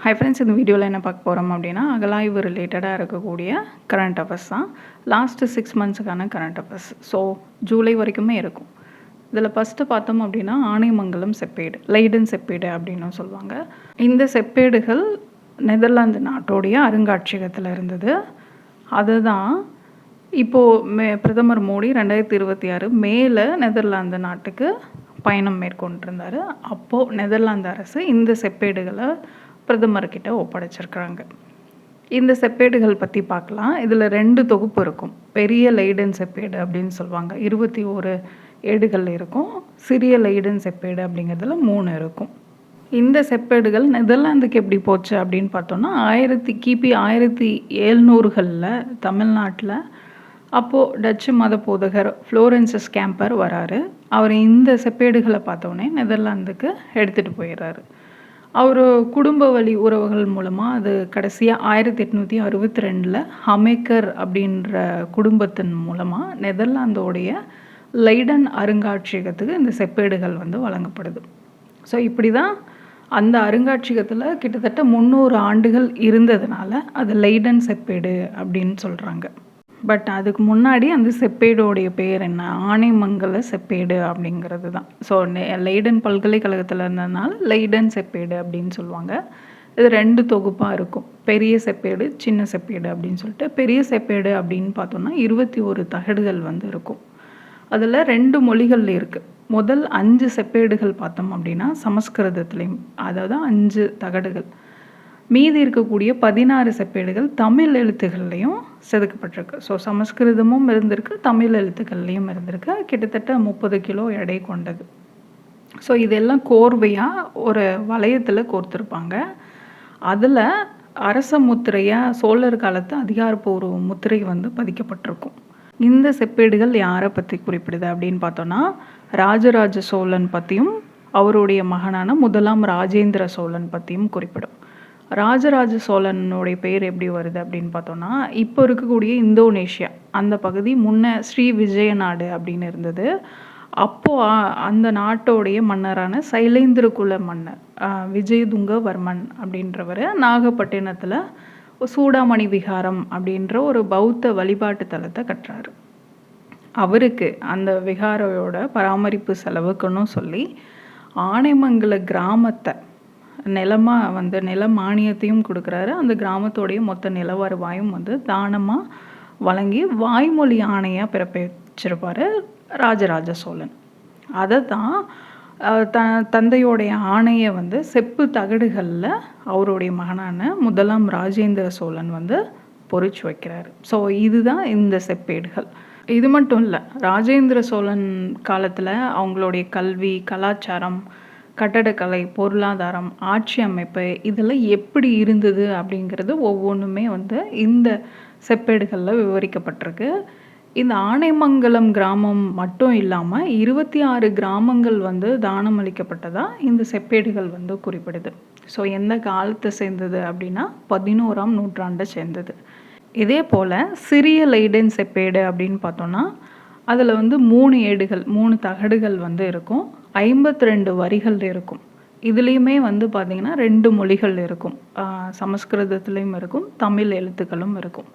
Hi friends, இந்த வீடியோவில் என்ன பார்க்க போகிறோம் அப்படின்னா, அகலாய்வு ரிலேட்டடாக இருக்கக்கூடிய கரண்ட் அஃபேர்ஸ் தான். லாஸ்ட்டு 6 மந்த்ஸுக்கான கரண்ட் அஃபேர்ஸ். ஸோ ஜூலை வரைக்குமே இருக்கும். இதில் ஃபஸ்ட்டு பார்த்தோம் அப்படின்னா, ஆனைமங்கலம் செப்பேடு, லைடன் செப்பேடு அப்படின்னு சொல்லுவாங்க. இந்த செப்பேடுகள் நெதர்லாந்து நாட்டோடைய அருங்காட்சியகத்தில் இருந்தது. அதுதான் இப்போது பிரதமர் மோடி 2026 மேல நெதர்லாந்து நாட்டுக்கு பயணம் மேற்கொண்டிருந்தார். அப்போது நெதர்லாந்து அரசு இந்த செப்பேடுகளை பிரதமர்கிட்ட ஒப்படைச்சிருக்கிறாங்க. இந்த செப்பேடுகள் பற்றி பார்க்கலாம். இதில் 2 தொகுப்பு இருக்கும். பெரிய லைடன் செப்பேடு அப்படின்னு சொல்லுவாங்க, 21 ஏடுகள் இருக்கும். சிறிய லைடன் செப்பேடு அப்படிங்கிறதுல 3 இருக்கும். இந்த செப்பேடுகள் நெதர்லாந்துக்கு எப்படி போச்சு அப்படின்னு பார்த்தோன்னா, கிபி 1700களில் தமிழ்நாட்டில் அப்போது டச்சு மத போதகர் ஃப்ளோரன்சஸ் கேம்பர் வராரு. அவர் இந்த செப்பேடுகளை பார்த்தோன்னே நெதர்லாந்துக்கு எடுத்துகிட்டு போயிடுறாரு. அவர் குடும்ப வழி உறவுகள் மூலமாக அது கடைசியாக 1862 ஹமேக்கர் அப்படின்ற குடும்பத்தின் மூலமாக நெதர்லாந்தோடைய லைடன் அருங்காட்சியகத்துக்கு இந்த செப்பேடுகள் வழங்கப்படுது. ஸோ இப்படி தான் அந்த அருங்காட்சியகத்தில் கிட்டத்தட்ட 300 ஆண்டுகள் இருந்ததுனால அது லைடன் செப்பேடு அப்படின்னு சொல்கிறாங்க. பட் அதுக்கு முன்னாடி அந்த செப்பேடோடைய பேர் என்ன, ஆனைமங்கல செப்பேடு அப்படிங்கிறது தான். ஸோ லைடன் பல்கலைக்கழகத்தில் இருந்ததுனால லைடன் செப்பேடு அப்படின்னு சொல்லுவாங்க. இது 2 தொகுப்பாக இருக்கும், பெரிய செப்பேடு சின்ன செப்பேடு அப்படின்னு சொல்லிட்டு. பெரிய செப்பேடு அப்படின்னு பார்த்தோம்னா 21 தகடுகள் இருக்கும். அதில் 2 மொழிகள் இருக்குது. முதல் 5 செப்பேடுகள் பார்த்தோம் அப்படின்னா சமஸ்கிருதத்துலேயும், அதாவது 5 தகடுகள். மீதி இருக்கக்கூடிய 16 செப்பேடுகள் தமிழ் எழுத்துக்கள்லையும் செதுக்கப்பட்டிருக்கு. ஸோ சமஸ்கிருதமும் இருந்திருக்கு, தமிழ் எழுத்துக்கள்லையும் இருந்திருக்கு. கிட்டத்தட்ட 30 கிலோ எடை கொண்டது. ஸோ இதெல்லாம் கோர்வையாக ஒரு வளையத்தில் கோர்த்துருப்பாங்க. அதில் அரச முத்திரையாக சோழர் காலத்து அதிகாரப்பூர்வ முத்திரை பதிக்கப்பட்டிருக்கும். இந்த செப்பேடுகள் யாரை பற்றி குறிப்பிடுது அப்படின்னு பார்த்தோன்னா, ராஜராஜ சோழன் பற்றியும் அவருடைய மகனான முதலாம் ராஜேந்திர சோழன் பற்றியும் குறிப்பிடும். ராஜராஜ சோழனுடைய பெயர் எப்படி வருது அப்படின்னு பார்த்தோன்னா, இப்போ இருக்கக்கூடிய இந்தோனேஷியா அந்த பகுதி முன்ன ஸ்ரீ விஜய நாடு அப்படின்னு இருந்தது. அப்போது அந்த நாட்டோடைய மன்னரான சைலேந்திர குல மன்னர் விஜயதுங்கவர்மன் அப்படின்றவர் நாகப்பட்டினத்தில் சூடாமணி விகாரம் அப்படின்ற ஒரு பௌத்த வழிபாட்டு தலத்தை கட்டுறாரு. அவருக்கு அந்த விகாரையோட பராமரிப்பு செலவுக்குன்னு சொல்லி ஆனைமங்கல கிராமத்தை நிலமாக நில மானியத்தையும் கொடுக்குறாரு. அந்த கிராமத்தோடைய மொத்த நில வருவாயும் தானமாக வழங்கி வாய்மொழி ஆணையாக பிறப்பிச்சிருப்பார் ராஜராஜ சோழன். அதை தான் தந்தையோடைய ஆணையை செப்பு தகடுகளில் அவருடைய மகனான முதலாம் ராஜேந்திர சோழன் பொறிச்சு வைக்கிறாரு. ஸோ இதுதான் இந்த செப்பேடுகள். இது மட்டும் இல்லை, ராஜேந்திர சோழன் காலத்தில் அவங்களுடைய கல்வி, கலாச்சாரம், கட்டடக்கலை, பொருளாதாரம், ஆட்சி அமைப்பு இதெல்லாம் எப்படி இருந்தது அப்படிங்கிறது ஒவ்வொன்றுமே இந்த செப்பேடுகளில் விவரிக்கப்பட்டிருக்கு. இந்த ஆனைமங்கலம் கிராமம் மட்டும் இல்லாமல் 26 கிராமங்கள் தானம் அளிக்கப்பட்டதாக இந்த செப்பேடுகள் குறிப்பிடுது. ஸோ எந்த காலத்தை சேர்ந்தது அப்படின்னா 11ஆம் நூற்றாண்டை சேர்ந்தது. இதே போல் சிறிய லைடன் செப்பேடு அப்படின்னு பார்த்தோன்னா, அதில் 3 ஏடுகள், 3 தகடுகள் இருக்கும். 52 வரிகள் இருக்கும். இதுலேயுமே பார்த்திங்கன்னா 2 மொழிகள் இருக்கும். சமஸ்கிருதத்துலேயும் இருக்கும், தமிழ் எழுத்துக்களும் இருக்கும்.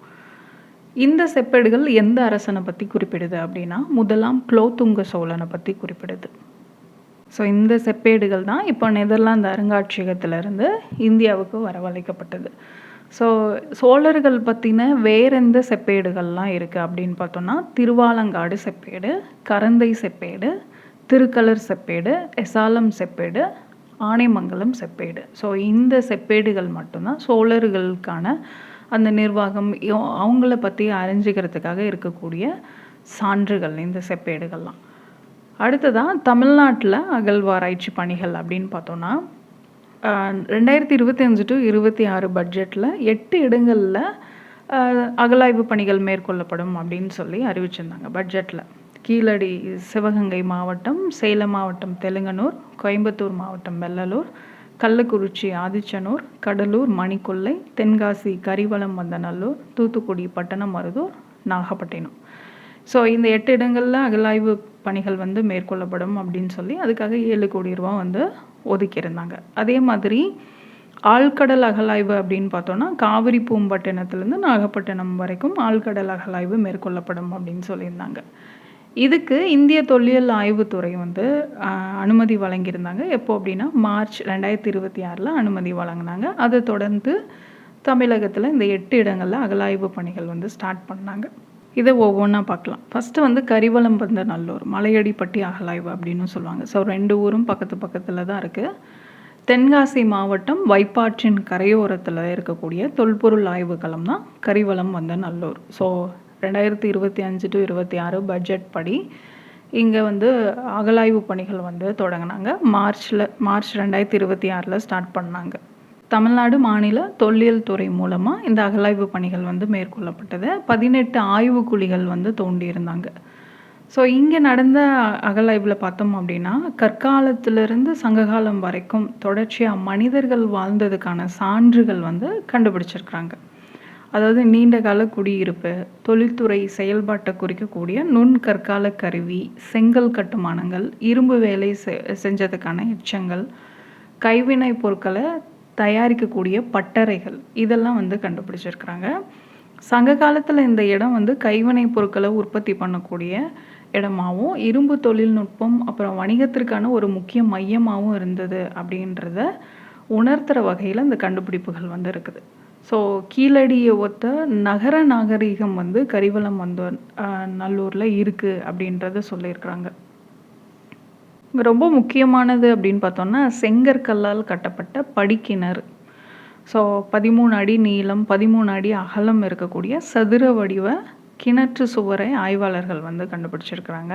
இந்த செப்பேடுகள் எந்த அரசனை பற்றி குறிப்பிடுது அப்படின்னா, முதலாம் குலோத்துங்க சோழனை பற்றி குறிப்பிடுது. ஸோ இந்த செப்பேடுகள் தான் இப்போ நெதர்லாந்து அருங்காட்சியகத்திலிருந்து இந்தியாவுக்கு வரவழைக்கப்பட்டது. ஸோ சோழர்கள் பற்றின வேறு எந்த செப்பேடுகள்லாம் இருக்குது அப்படின்னு பார்த்தோன்னா, திருவாலங்காடு செப்பேடு, கரந்தை செப்பேடு, திருக்கலர் செப்பேடு, எசாலம் செப்பேடு, ஆனைமங்கலம் செப்பேடு. ஸோ இந்த செப்பேடுகள் மட்டும்தான் சோழர்களுக்கான அந்த நிர்வாகம் அவங்கள பற்றி அறிஞ்சிக்கிறதுக்காக இருக்கக்கூடிய சான்றுகள் இந்த செப்பேடுகள்லாம். அடுத்ததான் தமிழ்நாட்டில் அகழ்வாராய்ச்சி பணிகள் அப்படின்னு பார்த்தோன்னா, 2025 to 26 பட்ஜெட்டில் 8 இடங்களில் அகழாய்வு பணிகள் மேற்கொள்ளப்படும் அப்படின்னு சொல்லி அறிவிச்சிருந்தாங்க பட்ஜெட்டில். கீழடி சிவகங்கை மாவட்டம், சேலம் மாவட்டம் தெலுங்கனூர், கோயம்புத்தூர் மாவட்டம் வெள்ளலூர், கள்ளக்குறிச்சி ஆதிச்சனூர், கடலூர் மணிக்கொல்லை, தென்காசி கரிவலம் வந்தநல்லூர், தூத்துக்குடி பட்டணமருதூர், நாகப்பட்டினம். ஸோ இந்த 8 இடங்களில் அகழாய்வு பணிகள் மேற்கொள்ளப்படும் அப்படின்னு சொல்லி அதுக்காக 7 கோடி ரூபா ஒதுக்கியிருந்தாங்க. அதே மாதிரி ஆழ்கடல் அகழாய்வு அப்படின்னு பார்த்தோன்னா, காவிரி பூம்பட்டினத்திலேருந்து நாகப்பட்டினம் வரைக்கும் ஆழ்கடல் அகழாய்வு மேற்கொள்ளப்படும் அப்படின்னு சொல்லியிருந்தாங்க. இதுக்கு இந்திய தொல்லியல் ஆய்வுத்துறை வந்து அனுமதி வழங்கியிருந்தாங்க. எப்போ அப்படின்னா, மார்ச் 2026 அனுமதி வழங்கினாங்க. அதை தொடர்ந்து தமிழகத்தில் இந்த 8 இடங்களில் அகழாய்வு பணிகள் வந்து ஸ்டார்ட் பண்ணாங்க. இதை ஒவ்வொன்றா பார்க்கலாம். ஃபஸ்ட்டு வந்து கரிவலம் வந்த நல்லூர், மலையடிப்பட்டி அகழாய்வு அப்படின்னு சொல்லுவாங்க. ஸோ 2 ஊரும் பக்கத்தில் தான் இருக்குது. தென்காசி மாவட்டம் வைப்பாற்றின் கரையோரத்தில் இருக்கக்கூடிய தொல்பொருள் ஆய்வு களம் தான் கரிவலம் வந்த நல்லூர். ஸோ 2025 to 26 பட்ஜெட் படி இங்கே வந்து அகழாய்வு பணிகள் வந்து தொடங்கினாங்க. மார்ச் 2026 ஸ்டார்ட் பண்ணாங்க. தமிழ்நாடு மாநில தொல்லியல் துறை மூலமாக இந்த அகழாய்வு பணிகள் வந்து மேற்கொள்ளப்பட்டது. 18 ஆய்வுக்குழிகள் வந்து தோண்டியிருந்தாங்க. ஸோ இங்கே நடந்த அகழாய்வில் பார்த்தோம் அப்படின்னா, கற்காலத்திலிருந்து சங்ககாலம் வரைக்கும் தொடர்ச்சியாக மனிதர்கள் வாழ்ந்ததுக்கான சான்றுகள் வந்து கண்டுபிடிச்சிருக்கிறாங்க. அதாவது நீண்ட கால குடியிருப்பு, தொழில்துறை செயல்பாட்டை குறிக்கக்கூடிய நுண்கற்கால கருவி, செங்கல் கட்டுமானங்கள், இரும்பு வேலை செஞ்சதுக்கான எச்சங்கள், கைவினை பொருட்களை தயாரிக்கக்கூடிய பட்டறைகள், இதெல்லாம் வந்து கண்டுபிடிச்சிருக்கிறாங்க. சங்க காலத்தில் இந்த இடம் வந்து கைவினை பொருட்களை உற்பத்தி பண்ணக்கூடிய இடமாகவும், இரும்பு தொழில்நுட்பம் அப்புறம் வணிகத்திற்கான ஒரு முக்கிய மையமாகவும் இருந்தது அப்படின்றத உணர்த்துற வகையில் இந்த கண்டுபிடிப்புகள் வந்து இருக்குது. ஸோ கீழடியை ஒத்த நகர நாகரிகம் வந்து கரிவலம் வந்து நல்லூரில் இருக்குது அப்படின்றத சொல்லியிருக்கிறாங்க. ரொம்ப முக்கியமானது அப்படின்னு பார்த்தோம்னா, செங்கற்கல்லால் கட்டப்பட்ட படிக்கிணறு. ஸோ 13 அடி நீளம், 13 அடி அகலம் இருக்கக்கூடிய சதுர வடிவ கிணற்று சுவரை ஆய்வாளர்கள் வந்து கண்டுபிடிச்சிருக்கிறாங்க.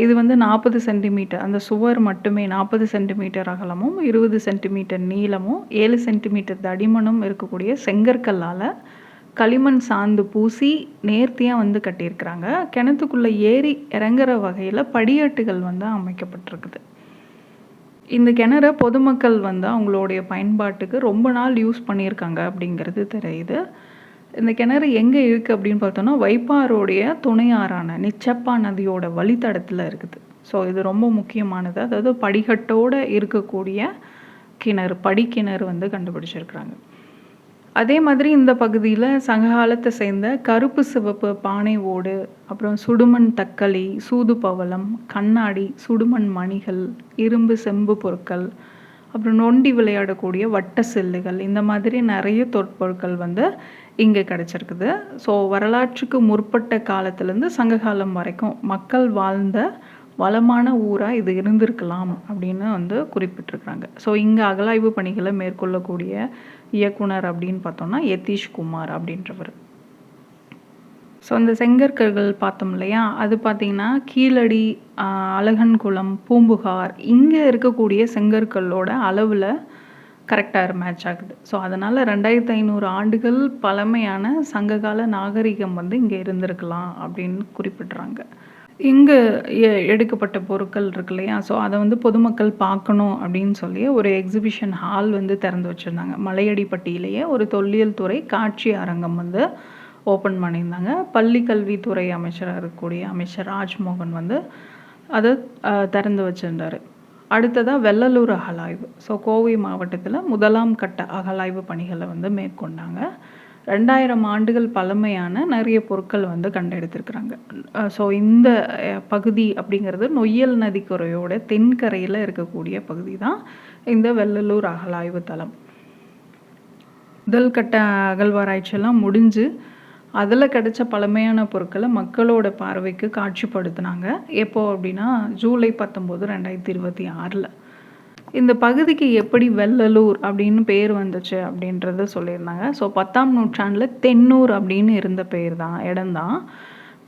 இது வந்து 40 சென்டிமீட்டர், அந்த சுவர் மட்டுமே 40 சென்டிமீட்டர் அகலமும் 20 சென்டிமீட்டர் நீளமும் 7 சென்டிமீட்டர் தடிமனும் இருக்கக்கூடிய செங்கற்கல்லால் களிமண் சாந்து பூசி நேர்த்தியாக வந்து கட்டியிருக்கிறாங்க. கிணத்துக்குள்ளே ஏறி இறங்குற வகையில் படியேட்டுகள் வந்து அமைக்கப்பட்டிருக்குது. இந்த கிணற பொதுமக்கள் வந்து அவங்களுடைய பயன்பாட்டுக்கு ரொம்ப நாள் யூஸ் பண்ணியிருக்காங்க அப்படிங்கிறது தெரியுது. இந்த கிணறு எங்கே இருக்குது அப்படின்னு பார்த்தோன்னா, வைப்பாறுடைய துணையாறான நிச்சப்பா நதியோட வழித்தடத்தில் இருக்குது. ஸோ இது ரொம்ப முக்கியமானது. அதாவது படிக்கட்டோடு இருக்கக்கூடிய கிணறு, படிக்கிணறு வந்து கண்டுபிடிச்சிருக்கிறாங்க. அதே மாதிரி இந்த பகுதியில் சங்ககாலத்தை சேர்ந்த கருப்பு சிவப்பு பானை ஓடு, அப்புறம் சுடுமண் தக்களி, சூது பவளம், கண்ணாடி, சுடுமண் மணிகள், இரும்பு செம்பு பொருட்கள், அப்புறம் நொண்டி விளையாடக்கூடிய வட்ட செல்லுகள், இந்த மாதிரி நிறைய தொற்பொருட்கள் வந்து இங்கே கிடச்சிருக்குது. ஸோ வரலாற்றுக்கு முற்பட்ட காலத்துலேருந்து சங்ககாலம் வரைக்கும் மக்கள் வாழ்ந்த வளமான ஊராக இது இருந்திருக்கலாம் அப்படின்னு வந்து குறிப்பிட்டிருக்கிறாங்க. ஸோ இங்கே அகழாய்வு பணிகளை மேற்கொள்ளக்கூடிய இயக்குனர் அப்படின்னு பார்த்தோம்னா யதீஷ் குமார் அப்படின்றவர். ஸோ இந்த செங்கற்கற்கள் பார்த்தோம் இல்லையா, அது பார்த்திங்கன்னா கீழடி, அழகன்குளம், பூம்புகார் இங்கே இருக்கக்கூடிய செங்கற்களோட அளவில் கரெக்டாக மேட்ச் ஆகுது. ஸோ அதனால் 2500 ஆண்டுகள் பழமையான சங்ககால நாகரிகம் வந்து இங்கே இருந்திருக்கலாம் அப்படின்னு குறிப்பிட்றாங்க. இங்கே எடுக்கப்பட்ட பொருட்கள் இருக்கு இல்லையா, ஸோ அதை வந்து பொதுமக்கள் பார்க்கணும் அப்படின்னு சொல்லி ஒரு எக்ஸிபிஷன் ஹால் வந்து திறந்து வச்சுருந்தாங்க. மலையடிப்பட்டியிலேயே ஒரு தொல்லியல் துறை காட்சி அரங்கம் வந்து ஓப்பன் பண்ணியிருந்தாங்க. பள்ளி கல்வித்துறை அமைச்சராக இருக்கக்கூடிய அமைச்சர் ராஜ்மோகன் வந்து அதை திறந்து வச்சுருந்தார். அடுத்ததாக வெள்ளலூர் அகழாய்வு. ஸோ கோவை மாவட்டத்தில் முதலாம் கட்ட அகழாய்வு பணிகளை வந்து மேற்கொண்டாங்க. 2000 ஆண்டுகள் பழமையான நிறைய பொருட்கள் வந்து கண்டெடுத்திருக்கிறாங்க. ஸோ இந்த பகுதி அப்படிங்கிறது நொய்யல் நதிக்கரையோட தென்கரையில் இருக்கக்கூடிய பகுதி தான் இந்த வெள்ளலூர் அகழாய்வு தளம். முதல் கட்ட அகழ்வாராய்ச்சியெல்லாம் முடிஞ்சு அதில் கிடைச்ச பழமையான பொருட்களை மக்களோட பார்வைக்கு காட்சிப்படுத்தினாங்க. எப்போ அப்படின்னா ஜூலை 19, 2026. இந்த பகுதிக்கு எப்படி வெள்ளலூர் அப்படின்னு பேர் வந்துச்சு அப்படின்றத சொல்லியிருந்தாங்க. ஸோ 10ஆம் நூற்றாண்டில் தென்னூர் அப்படின்னு இருந்த பேர் தான், இடம்தான்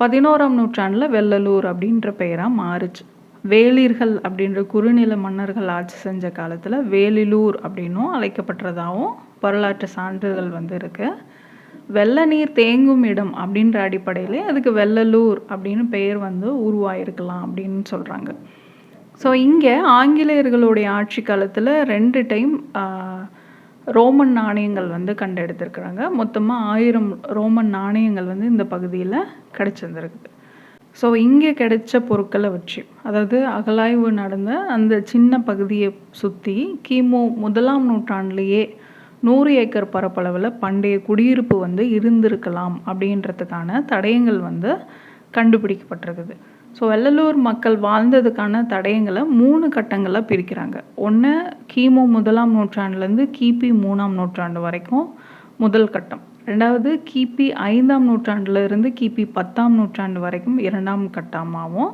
11ஆம் நூற்றாண்டில் வெள்ளலூர் அப்படின்ற பெயராக மாறுச்சு. வேளிர்கள் அப்படின்ற குறுநில மன்னர்கள் ஆட்சி செஞ்ச காலத்தில் வேலிலூர் அப்படின்னும் அழைக்கப்பட்டதாகவும் வரலாற்று சான்றுகள் வந்து இருக்குது. வெள்ள நீர் தேங்கும் இடம் அப்படின்ற அடிப்படையிலே அதுக்கு வெள்ளலூர் அப்படின்னு பெயர் வந்து உருவாயிருக்கலாம் அப்படின்னு சொல்கிறாங்க. ஸோ இங்கே ஆங்கிலேயர்களுடைய ஆட்சி காலத்தில் 2 டைம் ரோமன் நாணயங்கள் வந்து கண்டெடுத்திருக்கிறாங்க. மொத்தமாக 1000 ரோமன் நாணயங்கள் வந்து இந்த பகுதியில் கிடச்சிருந்துருக்குது. ஸோ இங்கே கிடைச்ச பொருட்களை வச்சு, அதாவது அகழாய்வு நடந்த அந்த சின்ன பகுதியை சுற்றி கிமு 1ஆம் நூற்றாண்டுலேயே 100 ஏக்கர் பரப்பளவில் பண்டைய குடியிருப்பு வந்து இருந்திருக்கலாம் அப்படின்றதுக்கான தடயங்கள் வந்து கண்டுபிடிக்கப்பட்டிருக்குது. ஸோ வெள்ளலூர் மக்கள் வாழ்ந்ததுக்கான தடயங்களை 3 கட்டங்களாக பிரிக்கிறாங்க. ஒன்று கிமு 1ஆம் நூற்றாண்டுலேருந்து கிபி 3ஆம் நூற்றாண்டு வரைக்கும் முதல் கட்டம். ரெண்டாவது கிபி 5ஆம் நூற்றாண்டுலேருந்து கிபி 10ஆம் நூற்றாண்டு வரைக்கும் 2ஆம் கட்டமாகவும்,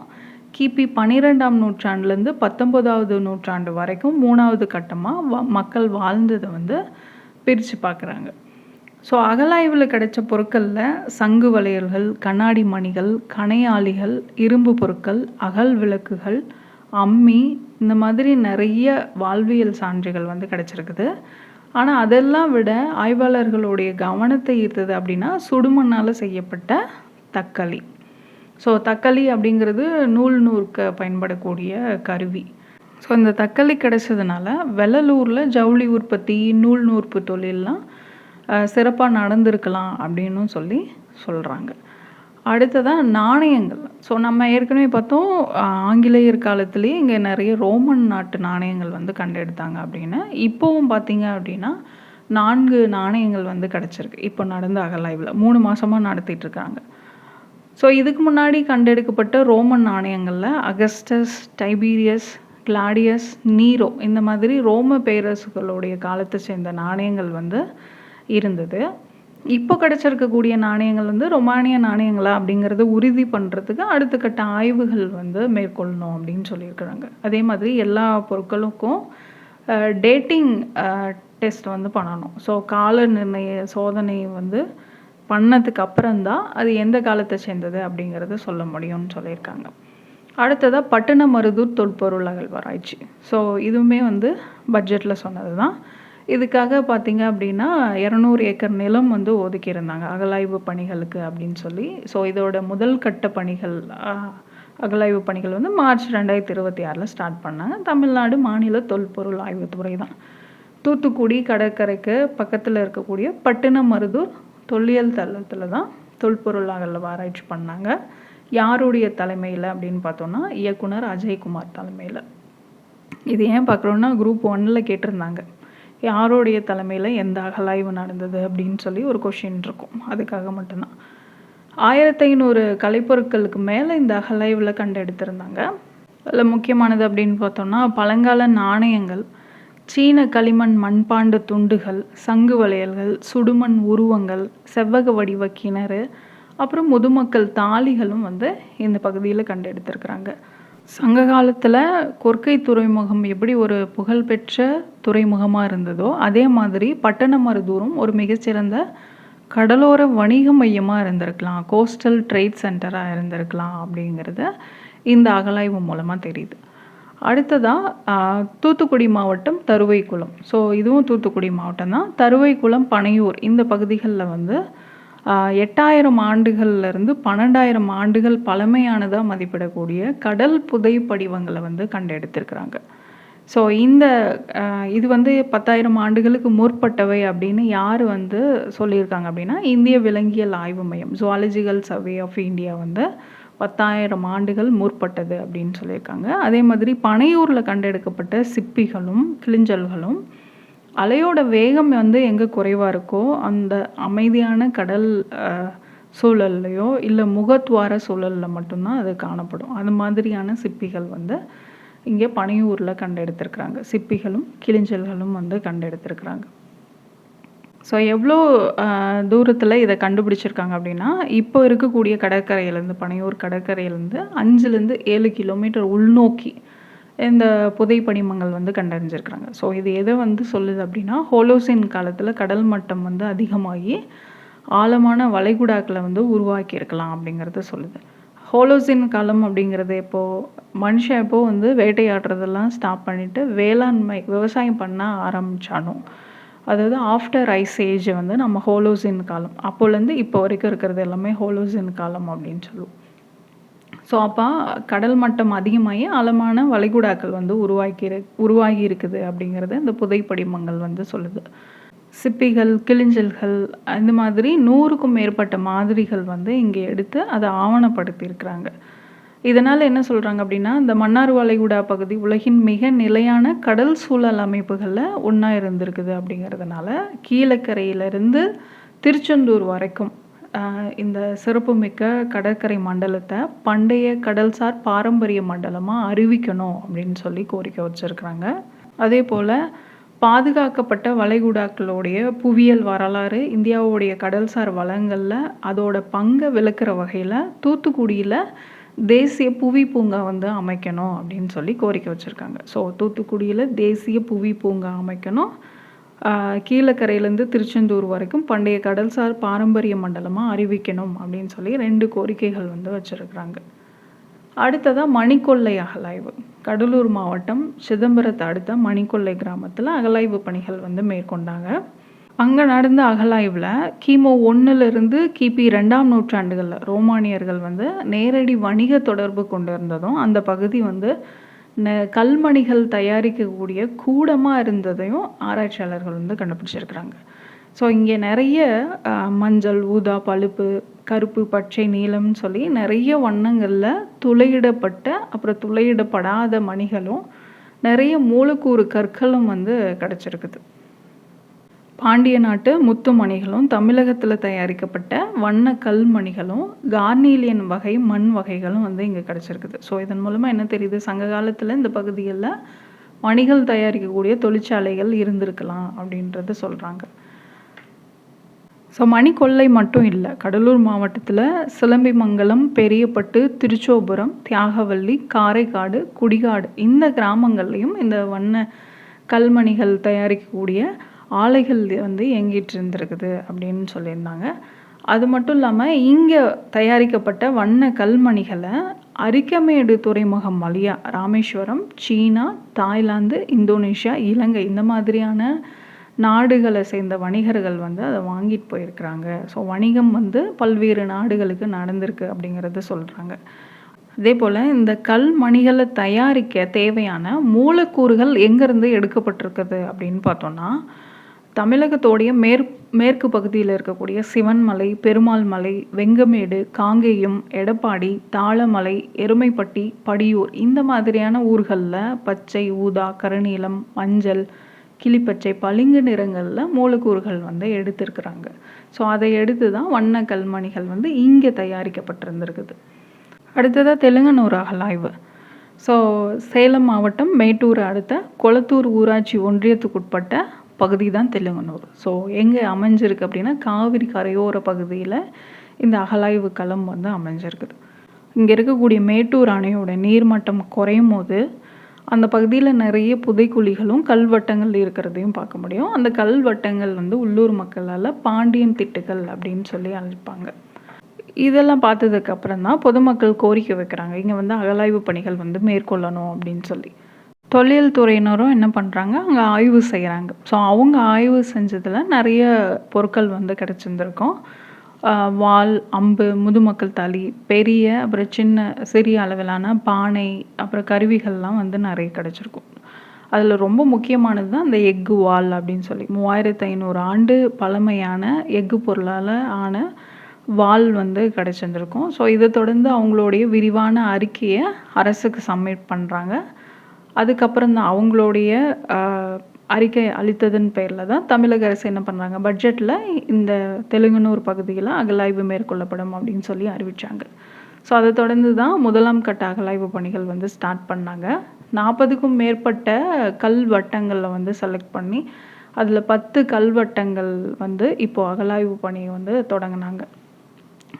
கிபி 12ஆம் நூற்றாண்டுலேருந்து 19வது நூற்றாண்டு வரைக்கும் 3வது கட்டமாக மக்கள் வாழ்ந்ததை வந்து பிரித்து பார்க்குறாங்க. ஸோ அகழாய்வில் கிடைச்ச பொருட்களில் சங்கு வளையல்கள், கண்ணாடி மணிகள், கணையாளிகள், இரும்பு பொருட்கள், அகல் விளக்குகள், அம்மி, இந்த மாதிரி நிறைய வாழ்வியல் சான்றுகள் வந்து கிடச்சிருக்குது. ஆனால் அதெல்லாம் விட ஆய்வாளர்களுடைய கவனத்தை ஈர்த்தது அப்படின்னா சுடுமண்ணால் செய்யப்பட்ட தக்களி. ஸோ தக்களி அப்படிங்கிறது நூல் நூற்க பயன்படக்கூடிய கருவி. ஸோ இந்த தக்களி கிடைச்சதுனால வெள்ளலூரில் ஜவுளி உற்பத்தி, நூல் நூற்பு தொழிலெலாம் சிறப்பாக நடந்திருக்கலாம் அப்படின்னு சொல்லி சொல்கிறாங்க. அடுத்ததாக நாணயங்கள். ஸோ நம்ம ஏற்கனவே பார்த்தோம், ஆங்கிலேயர் காலத்துலேயே இங்கே நிறைய ரோமன் நாட்டு நாணயங்கள் வந்து கண்டெடுத்தாங்க அப்படின்னு. இப்போவும் பார்த்தீங்க அப்படின்னா 4 நாணயங்கள் வந்து கிடச்சிருக்கு. இப்போ நடந்த அகழாய்வில் 3 மாதமாக நடத்திட்டுருக்காங்க. ஸோ இதுக்கு முன்னாடி கண்டெடுக்கப்பட்ட ரோமன் நாணயங்களில் அகஸ்டஸ், டைபீரியஸ், கிளாடியஸ், நீரோ இந்த மாதிரி ரோம பேரரசுகளுடைய காலத்தை சேர்ந்த நாணயங்கள் வந்து இருந்தது. இப்போ கிடச்சிருக்கக்கூடிய நாணயங்கள் வந்து ரொமானிய நாணயங்களா அப்படிங்கிறத உறுதி பண்ணுறதுக்கு அடுத்த கட்ட ஆய்வுகள் வந்து மேற்கொள்ளணும் அப்படின்னு சொல்லியிருக்கிறாங்க. அதே மாதிரி எல்லா பொருட்களுக்கும் டேட்டிங் டெஸ்ட் வந்து பண்ணணும். ஸோ கால நிர்ணய சோதனை வந்து பண்ணதுக்கு அப்புறம்தான் அது எந்த காலத்தை சேர்ந்தது அப்படிங்கிறத சொல்ல முடியும்னு சொல்லியிருக்காங்க. அடுத்ததாக பட்டினமருதூர் தொல்பொருள் அகழ்வாராய்ச்சி. ஸோ இதுவுமே வந்து பட்ஜெட்டில் சொன்னது தான். இதுக்காக பார்த்தீங்க அப்படின்னா 200 ஏக்கர் நிலம் வந்து ஒதுக்கியிருந்தாங்க அகழாய்வு பணிகளுக்கு அப்படின்னு சொல்லி. ஸோ இதோட முதல் கட்ட பணிகள், அகழாய்வு பணிகள் வந்து மார்ச் 2026 ஸ்டார்ட் பண்ணாங்க. தமிழ்நாடு மாநில தொல்பொருள் ஆய்வுத்துறை தான். தூத்துக்குடி கடற்கரைக்கு பக்கத்தில் இருக்கக்கூடிய பட்டினமருதூர் தொல்லியல் தளத்தில் தான் தொல்பொருள் அகழ்வாராய்ச்சி பண்ணாங்க. யாருடைய தலைமையில் அப்படின்னு பார்த்தோன்னா இயக்குனர் அஜய்குமார் தலைமையில். இது ஏன் பார்க்குறோன்னா குரூப் 1ல் கேட்டிருந்தாங்க, யாருடைய தலைமையில் எந்த அகழாய்வு நடந்தது அப்படின்னு சொல்லி ஒரு கொஷின் இருக்கும். அதுக்காக மட்டும்தான். 1500 கலைப்பொருட்களுக்கு மேலே இந்த அகழாய்வில் கண்டெடுத்திருந்தாங்க. அதில் முக்கியமானது அப்படின்னு பார்த்தோம்னா பழங்கால நாணயங்கள், சீன களிமண் மண்பாண்ட துண்டுகள், சங்கு வளையல்கள், சுடுமண் உருவங்கள், செவ்வக வடிவ கிணறு, அப்புறம் முதுமக்கள் தாலிகளும் வந்து இந்த பகுதியில் கண்டெடுத்திருக்கிறாங்க. சங்க காலத்தில் கொர்க்கை துறைமுகம் எப்படி ஒரு புகழ்பெற்ற துறைமுகமாக இருந்ததோ அதே மாதிரி பட்டினமருதூரும் ஒரு மிகச்சிறந்த கடலோர வணிக மையமாக இருந்திருக்கலாம், கோஸ்டல் ட்ரேட் சென்டராக இருந்திருக்கலாம் அப்படிங்கிறது இந்த அகழாய்வு மூலமாக தெரியுது. அடுத்ததாக தூத்துக்குடி மாவட்டம் தருவைக்குளம். ஸோ இதுவும் தூத்துக்குடி மாவட்டம் தான். தருவைக்குளம், பனையூர் இந்த பகுதிகளில் வந்து 8000 ஆண்டுகள்லேருந்து 12000 ஆண்டுகள் பழமையானதாக மதிப்பிடக்கூடிய கடல் புதை படிவங்களை வந்து கண்டெடுத்திருக்கிறாங்க. ஸோ இது வந்து 10,000 ஆண்டுகளுக்கு முற்பட்டவை அப்படின்னு யார் வந்து சொல்லியிருக்காங்க அப்படின்னா இந்திய விலங்கியல் ஆய்வு மையம், ஜுவாலஜிக்கல் சர்வே ஆஃப் இந்தியா வந்து 10,000 ஆண்டுகள் முற்பட்டது அப்படின்னு சொல்லியிருக்காங்க. அதே மாதிரி பனையூரில் கண்டெடுக்கப்பட்ட சிப்பிகளும் கிளிஞ்சல்களும் அலையோட வேகம் வந்து எங்கே குறைவாக இருக்கோ அந்த அமைதியான கடல் சூழல்லையோ இல்லை முகத்வார சூழலில் மட்டும்தான் அது காணப்படும். அது மாதிரியான சிப்பிகள் வந்து இங்கே பனையூரில் கண்டெடுத்திருக்கிறாங்க. சிப்பிகளும் கிளிஞ்சல்களும் வந்து கண்டெடுத்திருக்கிறாங்க. ஸோ எவ்வளோ தூரத்தில் இதை கண்டுபிடிச்சிருக்காங்க அப்படின்னா இப்போ இருக்கக்கூடிய கடற்கரையிலேருந்து, பனையூர் கடற்கரையிலேருந்து 5லேருந்து 7 கிலோமீட்டர் உள்நோக்கி இந்த புதை படிமங்கள் வந்து கண்டறிஞ்சிருக்கிறாங்க. ஸோ இது எதை வந்து சொல்லுது அப்படின்னா ஹோலோசின் காலத்தில் கடல் மட்டம் வந்து அதிகமாகி ஆழமான வளைகுடாக்களை வந்து உருவாக்கியிருக்கலாம் அப்படிங்கிறத சொல்லுது. ஹோலோசின் காலம் அப்படிங்கிறது மனுஷன் வந்து வேட்டையாடுறதெல்லாம் ஸ்டாப் பண்ணிவிட்டு வேளாண்மை விவசாயம் பண்ண ஆரம்பித்தானோ, அதாவது ஆஃப்டர் ஐஸ் ஏஜ் வந்து நம்ம ஹோலோசின் காலம், அப்போலேருந்து இப்போ வரைக்கும் இருக்கிறது எல்லாமே ஹோலோசின் காலம் அப்படின்னு சொல்லுவோம். ஸோ அப்போ கடல் மட்டம் அதிகமாகி ஆழமான வளைகுடாக்கள் வந்து உருவாகி இருக்குது அப்படிங்கிறது இந்த புதை படிமங்கள் வந்து சொல்லுது. சிப்பிகள், கிளிஞ்சல்கள் இந்த மாதிரி 100க்கும் மேற்பட்ட மாதிரிகள் வந்து இங்கே எடுத்து அத ஆவணப்படுத்தியிருக்கிறாங்க. இதனால என்ன சொல்றாங்க அப்படின்னா, இந்த மன்னார் வளைகுடா பகுதி உலகின் மிக நிலையான கடல் சூழல் அமைப்புகள்ல ஒண்ணா இருந்திருக்குது அப்படிங்கிறதுனால, கீழக்கரையிலிருந்து திருச்செந்தூர் வரைக்கும் இந்த சிறப்புமிக்க கடற்கரை மண்டலத்த பண்டைய கடல்சார் பாரம்பரிய மண்டலமா அறிவிக்கணும் அப்படின்னு சொல்லி கோரிக்கை வச்சிருக்கிறாங்க. அதேபோல பாதுகாக்கப்பட்ட வளைகுடாக்களுடைய புவியியல் வரலாறு, இந்தியாவுடைய கடல்சார் வளங்கள்ல அதோட பங்க விளக்குற வகையில தூத்துக்குடியில தேசிய புவி பூங்கா வந்து அமைக்கணும் அப்படின்னு சொல்லி கோரிக்கை வச்சிருக்காங்க. ஸோ தூத்துக்குடியில தேசிய புவி பூங்கா அமைக்கணும். கீழக்கரையிலேருந்து திருச்செந்தூர் வரைக்கும் பண்டைய கடல்சார் பாரம்பரிய மண்டலமா அறிவிக்கணும் அப்படின்னு சொல்லி 2 கோரிக்கைகள் வந்து வச்சிருக்கிறாங்க. அடுத்ததா மணிக்கொள்ளை அகழாய்வு. கடலூர் மாவட்டம் சிதம்பரத்தை அடுத்த மணிக்கொள்ளை கிராமத்துல அகழாய்வு பணிகள் வந்து மேற்கொண்டாங்க. அங்க நடந்த அகழாய்வுல கிமு 1லிருந்து கிபி 2ஆம் நூற்றாண்டுகள்ல ரோமானியர்கள் வந்து நேரடி வணிக தொடர்பு கொண்டிருந்ததும், அந்த பகுதி வந்து கல்மணிகள் தயாரிக்கக்கூடிய கூடமா இருந்ததையும் ஆராய்ச்சியாளர்கள் வந்து கண்டுபிடிச்சிருக்கிறாங்க. ஸோ இங்கே நிறைய மஞ்சள், ஊதா, பழுப்பு, கருப்பு, பச்சை, நீலம்னு சொல்லி நிறைய வண்ணங்களில் துளையிடப்பட்ட அப்புறம் துளையிடப்படாத மணிகளும் நிறைய மூலக்கூறு கற்களும் வந்து கிடச்சிருக்குது. பாண்டிய நாட்டு முத்து மணிகளும் தமிழகத்தில் தயாரிக்கப்பட்ட வண்ண கல்மணிகளும் கார்னீலியன் வகை மண் வகைகளும் வந்து இங்கே கிடச்சிருக்குது. ஸோ இதன் மூலமாக என்ன தெரியுது, சங்க காலத்தில் இந்த பகுதிகளில் மணிகள் தயாரிக்கக்கூடிய தொழிற்சாலைகள் இருந்திருக்கலாம் அப்படின்றத சொல்கிறாங்க. ஸோ மணிக்கொள்ளை மட்டும் இல்லை, கடலூர் மாவட்டத்தில் சிலம்பிமங்கலம், பெரியப்பட்டு, திருச்சோபுரம், தியாகவல்லி, காரைக்காடு, குடிகாடு இந்த கிராமங்கள்லையும் இந்த வண்ண கல்மணிகள் தயாரிக்கக்கூடிய ஆலைகள் வந்து இயங்கிட்டு இருந்திருக்குது அப்படின்னு சொல்லியிருந்தாங்க. அது மட்டும் இல்லாமல் இங்கே தயாரிக்கப்பட்ட வண்ண கல்மணிகளை அரிக்கமேடு துறைமுகம் வழியா ராமேஸ்வரம், சீனா, தாய்லாந்து, இந்தோனேஷியா, இலங்கை இந்த மாதிரியான நாடுகளை சேர்ந்த வணிகர்கள் வந்து அதை வாங்கிட்டு போயிருக்கிறாங்க. ஸோ வணிகம் வந்து பல்வேறு நாடுகளுக்கு நடந்திருக்கு அப்படிங்கிறத சொல்கிறாங்க. அதே போல் இந்த கல்மணிகளை தயாரிக்க தேவையான மூலக்கூறுகள் எங்கேருந்து எடுக்கப்பட்டிருக்குது அப்படின்னு பார்த்தோன்னா, தமிழகத்தோடைய மேற்கு பகுதியில் இருக்கக்கூடிய சிவன்மலை, பெருமாள் மலை, வெங்கமேடு, காங்கேயம், எடப்பாடி, தாளமலை, எருமைப்பட்டி, படியூர் இந்த மாதிரியான ஊர்களில் பச்சை, ஊதா, கருநீலம், மஞ்சள், கிளிப்பச்சை, பளிங்கு நிறங்களில் மூலக்கூறுகள் வந்து எடுத்திருக்கிறாங்க. ஸோ அதை எடுத்து தான் வண்ண கல்மணிகள் வந்து இங்கே தயாரிக்கப்பட்டிருந்திருக்குது. அடுத்ததாக தெலுங்கனூர் அகழாய்வு. ஸோ சேலம் மாவட்டம் மேட்டூர் அடுத்த கொளத்தூர் ஊராட்சி ஒன்றியத்துக்குட்பட்ட பகுதி தான் தெலுங்கனூர். ஸோ எங்கே அமைஞ்சிருக்கு அப்படின்னா, காவிரி கரையோர பகுதியில் இந்த அகழாய்வு களம் வந்து அமைஞ்சிருக்குது. இங்கே இருக்கக்கூடிய மேட்டூர் அணையோட நீர்மட்டம் குறையும் போது அந்த பகுதியில் நிறைய புதைக்குழிகளும் கல்வட்டங்கள் இருக்கிறதையும் பார்க்க முடியும். அந்த கல்வட்டங்கள் வந்து உள்ளூர் மக்களால் பாண்டியன் திட்டுகள் அப்படின்னு சொல்லி அழைப்பாங்க. இதெல்லாம் பார்த்ததுக்கு அப்புறம் தான் பொதுமக்கள் கோரிக்கை வைக்கிறாங்க, இங்கே வந்து அகழாய்வு பணிகள் வந்து மேற்கொள்ளணும் அப்படின்னு சொல்லி. தொழில் துறையினரும் என்ன பண்ணுறாங்க, அங்கே ஆய்வு செய்கிறாங்க. ஸோ அவங்க ஆய்வு செஞ்சதில் நிறைய பொருட்கள் வந்து கிடச்சிருந்துருக்கும். வாள், அம்பு, முதுமக்கள் தாலி, பெரிய அப்புறம் சிறிய அளவிலான பானை, அப்புறம் கருவிகள்லாம் வந்து நிறைய கிடச்சிருக்கும். அதில் ரொம்ப முக்கியமானது தான் அந்த எஃகு வாள் அப்படின்னு சொல்லி 3500 ஆண்டு பழமையான எஃகு பொருளால் ஆன வாள் வந்து கிடச்சிருந்துருக்கும். ஸோ இதை தொடர்ந்து அவங்களுடைய விரிவான அறிக்கையை அரசுக்கு சப்மிட் பண்ணுறாங்க. அதுக்கப்புறம் தான் அவங்களுடைய அறிக்கை அளித்ததன் பேரில் தான் தமிழக அரசு என்ன பண்ணுறாங்க, பட்ஜெட்டில் இந்த தெலுங்கனூர் பகுதியில் அகழாய்வு மேற்கொள்ளப்படும் அப்படின்னு சொல்லி அறிவித்தாங்க. ஸோ அதை தொடர்ந்து தான் 1ஆம் கட்ட அகழாய்வு பணிகள் வந்து ஸ்டார்ட் பண்ணாங்க. 40க்கும் மேற்பட்ட கல்வட்டங்களில் வந்து செலக்ட் பண்ணி அதில் 10 கல்வட்டங்கள் வந்து இப்போது அகழாய்வு பணியை வந்து தொடங்கினாங்க.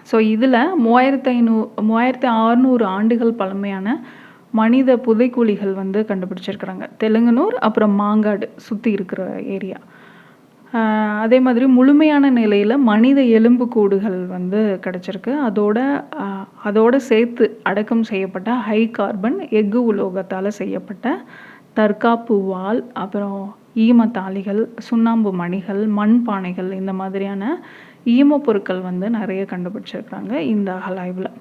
ஸோ இதில் 3600 ஆண்டுகள் பழமையான மனித புதைக்குழிகள் வந்து கண்டுபிடிச்சிருக்கிறாங்க. தெலுங்கனூர் அப்புறம் மாங்காடு சுற்றி இருக்கிற ஏரியா. அதே மாதிரி முழுமையான நிலையில் மனித எலும்புக்கூடுகள் வந்து கிடச்சிருக்கு. அதோட சேர்த்து அடக்கம் செய்யப்பட்ட ஹை கார்பன் எஃகு உலோகத்தால் செய்யப்பட்ட தற்காப்பு வாள், அப்புறம் ஈமத்தாளிகள், சுண்ணாம்பு மணிகள், மண் பானைகள் இந்த மாதிரியான ஈம பொருட்கள் வந்து நிறைய கண்டுபிடிச்சிருக்கிறாங்க இந்த அகழாய்வில்.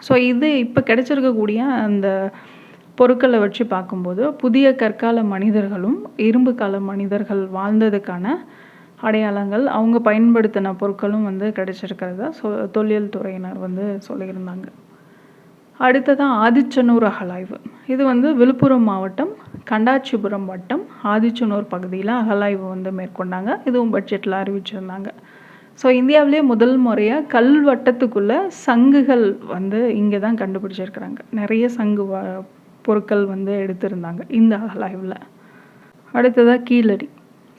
ஸோ இது இப்போ கிடைச்சிருக்கக்கூடிய அந்த பொருட்களை வச்சு பார்க்கும்போது புதிய கற்கால மனிதர்களும் இரும்பு கால மனிதர்கள் வாழ்ந்ததுக்கான அடையாளங்கள், அவங்க பயன்படுத்தின பொருட்களும் வந்து கிடைச்சிருக்கிறதா தொல்லியல் துறையினர் வந்து சொல்லியிருந்தாங்க. அடுத்ததா ஆதிச்சநல்லூர் அகழாய்வு. இது வந்து விழுப்புரம் மாவட்டம், கண்டாச்சிபுரம் வட்டம், ஆதிச்சநல்லூர் பகுதியில் அகழாய்வு வந்து மேற்கொண்டாங்க. இதுவும் பட்ஜெட்டில் அறிவிச்சிருந்தாங்க. ஸோ இந்தியாவிலே முதல் முறையாக கல்வட்டத்துக்குள்ள சங்குகள் வந்து இங்கே தான் கண்டுபிடிச்சிருக்கிறாங்க. நிறைய சங்கு பொருட்கள் வந்து எடுத்திருந்தாங்க இந்த அகழாய்வில். அடுத்ததாக கீழடி.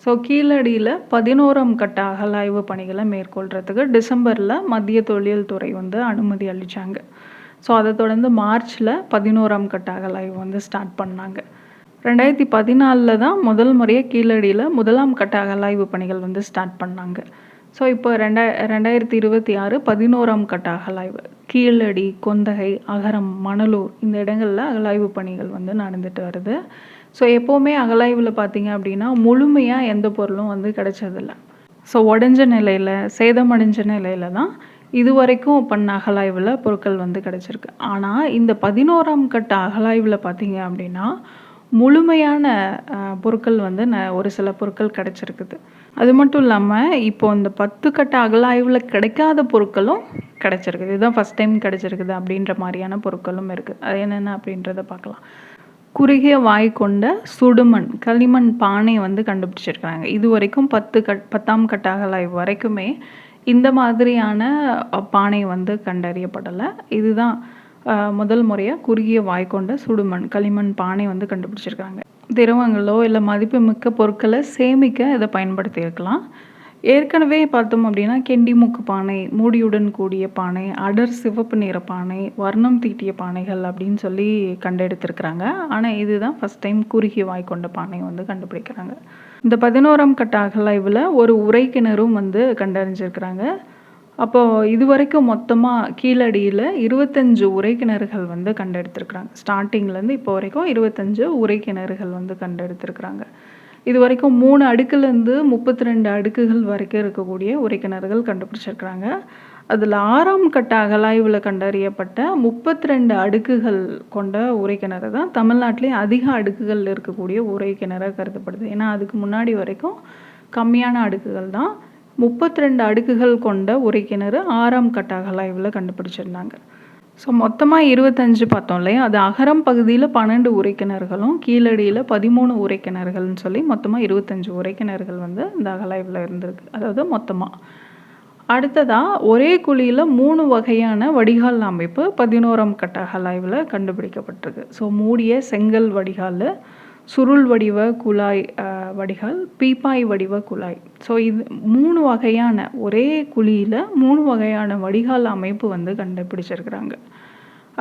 ஸோ கீழடியில் 11ஆம் கட்ட அகழாய்வு பணிகளை மேற்கொள்கிறதுக்கு டிசம்பரில் மத்திய தொல்லியல் துறை வந்து அனுமதி அளித்தாங்க. ஸோ அதை தொடர்ந்து மார்ச்சில் 11ஆம் கட்ட அகழாய்வு வந்து ஸ்டார்ட் பண்ணாங்க. 2014 தான் முதல் முறையாக கீழடியில் 1ஆம் கட்ட அகழாய்வு பணிகள் வந்து ஸ்டார்ட் பண்ணாங்க. ஸோ இப்போ 2026 11ஆம் கட்ட அகழாய்வு கீழடி, கொந்தகை, அகரம், மணலூர் இந்த இடங்களில் அகழாய்வு பணிகள் வந்து நடந்துட்டு வருது. ஸோ எப்போவுமே அகழாய்வில் பார்த்தீங்க அப்படின்னா முழுமையாக எந்த பொருளும் வந்து கிடைச்சதில்ல. ஸோ உடஞ்ச நிலையில், சேதமடைஞ்ச நிலையில் தான் இது வரைக்கும் பண்ண அகழாய்வில் பொருட்கள் வந்து கிடச்சிருக்கு. ஆனால் இந்த 11ஆம் கட்ட அகழாய்வில் பார்த்தீங்க அப்படின்னா முழுமையான பொருட்கள் வந்து ஒரு சில பொருட்கள் கிடச்சிருக்குது. அது மட்டும் இல்லாமல் இப்போ இந்த 10 கட்ட அகழாய்வில் கிடைக்காத பொருட்களும் கிடச்சிருக்குது. இதுதான் ஃபஸ்ட் டைம் கிடச்சிருக்குது அப்படின்ற மாதிரியான பொருட்களும் இருக்குது. அது என்னென்ன அப்படின்றத பார்க்கலாம். குறுகிய வாய் கொண்ட சுடுமண், களிமண் பானை வந்து கண்டுபிடிச்சிருக்காங்க. இது வரைக்கும் 10ஆம் கட்ட அகழாய்வு வரைக்குமே இந்த மாதிரியான பானை வந்து கண்டறியப்படலை. இதுதான் முதல் முறையாக குறுகிய வாய் கொண்ட சுடுமண், களிமண் பானை வந்து கண்டுபிடிச்சிருக்காங்க. திரவங்களோ இல்லை மதிப்புமிக்க பொருட்களை சேமிக்க இதை பயன்படுத்தியிருக்கலாம். ஏற்கனவே பார்த்தோம் அப்படின்னா கெண்டி மூக்கு பானை, மூடியுடன் கூடிய பானை, அடர் சிவப்பு நிற பானை, வர்ணம் தீட்டிய பானைகள் அப்படின்னு சொல்லி கண்டெடுத்திருக்கிறாங்க. ஆனால் இதுதான் ஃபஸ்ட் டைம் குறுகிய வாய் கொண்ட பானை வந்து கண்டுபிடிக்கிறாங்க. இந்த 11ஆம் கட்ட அகழாய்வில் ஒரு உரை கிணறும் வந்து கண்டறிஞ்சிருக்கிறாங்க. அப்போது இது வரைக்கும் மொத்தமாக கீழடியில் 25 உரை கிணறுகள் வந்து கண்டெடுத்திருக்கிறாங்க. ஸ்டார்டிங்லேருந்து இப்போ வரைக்கும் 25 உரை கிணறுகள் வந்து கண்டெடுத்திருக்கிறாங்க. இது வரைக்கும் 3 அடுக்குலேருந்து 32 அடுக்குகள் வரைக்கும் இருக்கக்கூடிய உரை கிணறுகள் கண்டுபிடிச்சிருக்கிறாங்க. அதில் 6ஆம் கட்ட அகழாய்வில் கண்டறியப்பட்ட 32 அடுக்குகள் கொண்ட உரை கிணறு தான் தமிழ்நாட்டிலே அதிக அடுக்குகள் இருக்கக்கூடிய உரை கிணறாக கருதப்படுது. ஏன்னா அதுக்கு முன்னாடி வரைக்கும் கம்மியான அடுக்குகள் தான். 32 அடுக்குகள் கொண்ட உரை கிணறு 6ஆம் கட்ட அகழாய்வில் கண்டுபிடிச்சிருந்தாங்க. ஸோ மொத்தமாக 25 பார்த்தோம் இல்லையா, அது அகரம் பகுதியில் 12 உரை கிணறுகளும் கீழடியில் 13 உரை கிணறுகள்னு சொல்லி மொத்தமாக 25 உரை கிணறுகள் வந்து இந்த அகழாய்வில் இருந்திருக்கு. அதாவது மொத்தமாக. அடுத்ததாக ஒரே குழியில் 3 வகையான வடிகால் அமைப்பு 11ஆம் கட்ட அகழாய்வில் கண்டுபிடிக்கப்பட்டிருக்கு. ஸோ மூடிய செங்கல் வடிகால், சுருள் வடிவ குழாய் வடிகால், பீப்பாய் வடிவ குழாய். ஸோ இது 3 வகையான ஒரே குழியில் 3 வகையான வடிகால் அமைப்பு வந்து கண்டுபிடிச்சிருக்கிறாங்க.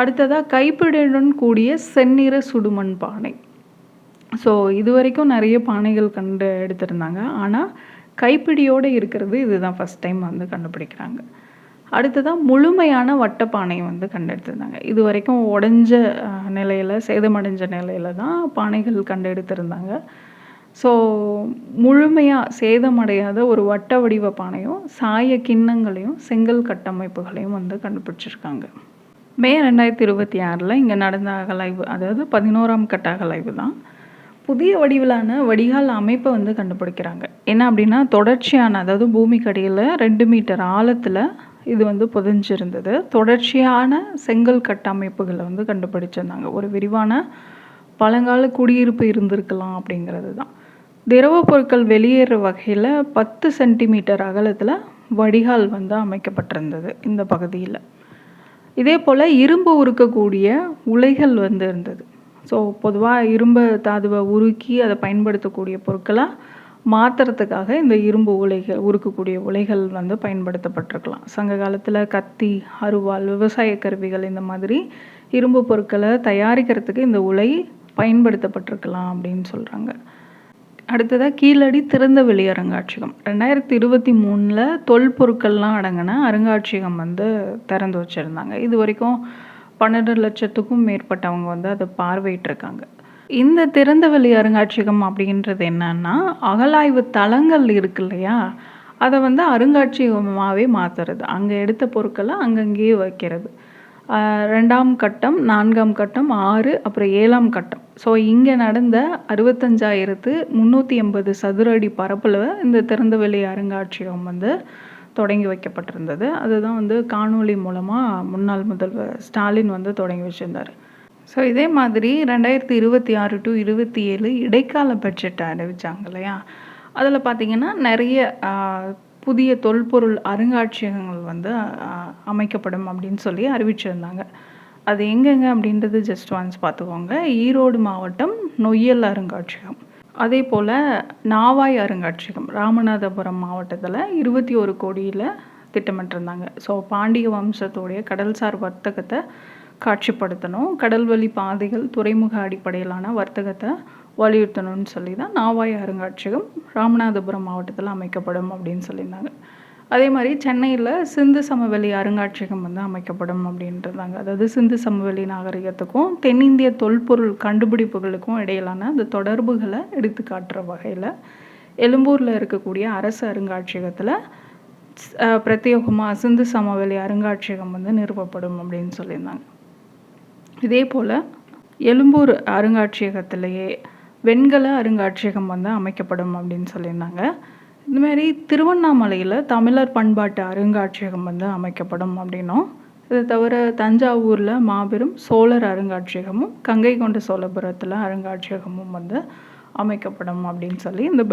அடுத்ததாக கைப்பிடியுடன் கூடிய செந்நிற சுடுமண் பானை. ஸோ இது வரைக்கும் நிறைய பானைகள் கண்டு எடுத்திருந்தாங்க. ஆனால் கைப்பிடியோடு இருக்கிறது இதுதான் ஃபஸ்ட் டைம் வந்து கண்டுபிடிக்கிறாங்க. அடுத்ததாக முழுமையான வட்டப்பானை வந்து கண்டெடுத்திருந்தாங்க. இது வரைக்கும் உடஞ்ச நிலையில், சேதமடைஞ்ச நிலையில் தான் பானைகள் கண்டெடுத்திருந்தாங்க. ஸோ முழுமையாக சேதமடையாத ஒரு வட்ட வடிவ பானையும் சாய கிண்ணங்களையும் செங்கல் கட்டமைப்புகளையும் வந்து கண்டுபிடிச்சிருக்காங்க. மே 2026 இங்கே நடந்த அகழாய்வு, அதாவது 11ஆம் கட்ட அகழாய்வு தான். புதிய வடிவிலான வடிகால் அமைப்பை வந்து கண்டுபிடிக்கிறாங்க. என்ன அப்படின்னா தொடர்ச்சியான, அதாவது பூமிக்கடியில் 2 மீட்டர் ஆழத்தில் இது வந்து புதைஞ்சிருந்தது. தொடர்ச்சியான செங்கல் கட்டமைப்புகளை வந்து கண்டுபிடிச்சிருந்தாங்க. ஒரு விரிவான பழங்கால குடியிருப்பு இருந்திருக்கலாம் அப்படிங்கிறது தான். திரவ பொருட்கள் வெளியேற வகையில் 10 சென்டிமீட்டர் அகலத்தில் வடிகால் வந்து அமைக்கப்பட்டிருந்தது இந்த பகுதியில். இதே போல் இரும்பு உருக்கக்கூடிய உலைகள் வந்து இருந்தது. ஸோ பொதுவாக இரும்பு தாதுவை உருக்கி அதை பயன்படுத்தக்கூடிய பொருட்களாக மாற்றுறதுக்காக இந்த இரும்பு உருக்கக்கூடிய உலைகள் வந்து பயன்படுத்தப்பட்டிருக்கலாம். சங்க காலத்தில் கத்தி, அருவாள், விவசாய கருவிகள் இந்த மாதிரி இரும்பு பொருட்களை தயாரிக்கிறதுக்கு இந்த உலை பயன்படுத்தப்பட்டிருக்கலாம் அப்படின்னு சொல்கிறாங்க. அடுத்ததாக கீழடி திறந்தவெளி அருங்காட்சியகம். 2023 தொல்பொருட்கள்லாம் அடங்கின அருங்காட்சியகம் வந்து திறந்து வச்சுருந்தாங்க. இது வரைக்கும் 12 லட்சத்துக்கும் மேற்பட்டவங்க வந்து அதை பார்வையிட்டிருக்காங்க. இந்த திறந்தவெளி அருங்காட்சியகம் அப்படின்றது என்னன்னா, அகழாய்வு தளங்கள் இருக்கு இல்லையா, அதை வந்து அருங்காட்சியகமாகவே மாற்றுறது. அங்கே எடுத்த பொருட்களை அங்கங்கேயே வைக்கிறது. 2ஆம் கட்டம், 4ஆம் கட்டம், 6 அப்புறம் 7ஆம் கட்டம். ஸோ இங்கே நடந்த 65,380 சதுர அடி பரப்பில் இந்த திறந்தவெளி அருங்காட்சியகம் வந்து தொடங்கி வைக்கப்பட்டிருந்தது. அதுதான் வந்து காணொளி மூலமாக முன்னாள் முதல்வர் ஸ்டாலின் வந்து தொடங்கி வச்சிருந்தார். ஸோ இதே மாதிரி 2026 டு 27 இடைக்கால பட்ஜெட் அறிவிச்சாங்க இல்லையா? அதில் பார்த்திங்கன்னா நிறைய புதிய தொல்பொருள் அருங்காட்சியகங்கள் வந்து அமைக்கப்படும் அப்படின்னு சொல்லி அறிவிச்சிருந்தாங்க. அது எங்கெங்க அப்படின்றது ஜஸ்ட் ஒன்ஸ் பார்த்துக்கோங்க. ஈரோடு மாவட்டம் நொய்யல் அருங்காட்சியகம், அதே போல் நாவாய் அருங்காட்சியகம் ராமநாதபுரம் மாவட்டத்தில் 21 கோடியில் திட்டமிட்டிருந்தாங்க. ஸோ பாண்டிய வம்சத்துடைய கடல்சார் வர்த்தகத்தை காட்சிப்படுத்தணும், கடல்வழி பாதைகள், துறைமுக அடிப்படையிலான வர்த்தகத்தை வலியுறுத்தணும்னு சொல்லி தான் நாவாய் அருங்காட்சியகம் ராமநாதபுரம் மாவட்டத்தில் அமைக்கப்படும் அப்படின்னு சொல்லியிருந்தாங்க. அதே மாதிரி சென்னையில் சிந்து சமவெளி அருங்காட்சியகம் வந்து அமைக்கப்படும் அப்படின்றாங்க. அதாவது சிந்து சமவெளி நாகரிகத்துக்கும் தென்னிந்திய தொல்பொருள் கண்டுபிடிப்புகளுக்கும் இடையிலான அந்த தொடர்புகளை எடுத்து காட்டுற வகையில் எழும்பூரில் இருக்கக்கூடிய அரசு அருங்காட்சியகத்தில் பிரத்யேகமாக சிந்து சமவெளி அருங்காட்சியகம் வந்து நிறுவப்படும் அப்படின்னு சொல்லியிருந்தாங்க. இதே போல் எழும்பூர் அருங்காட்சியகத்திலேயே வெண்கல அருங்காட்சியகம் வந்து அமைக்கப்படும் அப்படின்னு சொல்லியிருந்தாங்க. இதுமாரி திருவண்ணாமலையில் தமிழர் பண்பாட்டு அருங்காட்சியகம் வந்து அமைக்கப்படும் அப்படின்னும், இதை தவிர தஞ்சாவூரில் மாபெரும் சோழர் அருங்காட்சியகமும், கங்கை கொண்ட சோழபுரத்தில் அருங்காட்சியகமும் வந்து அமைக்கப்படும் அப்படின்னு சொல்லி இந்த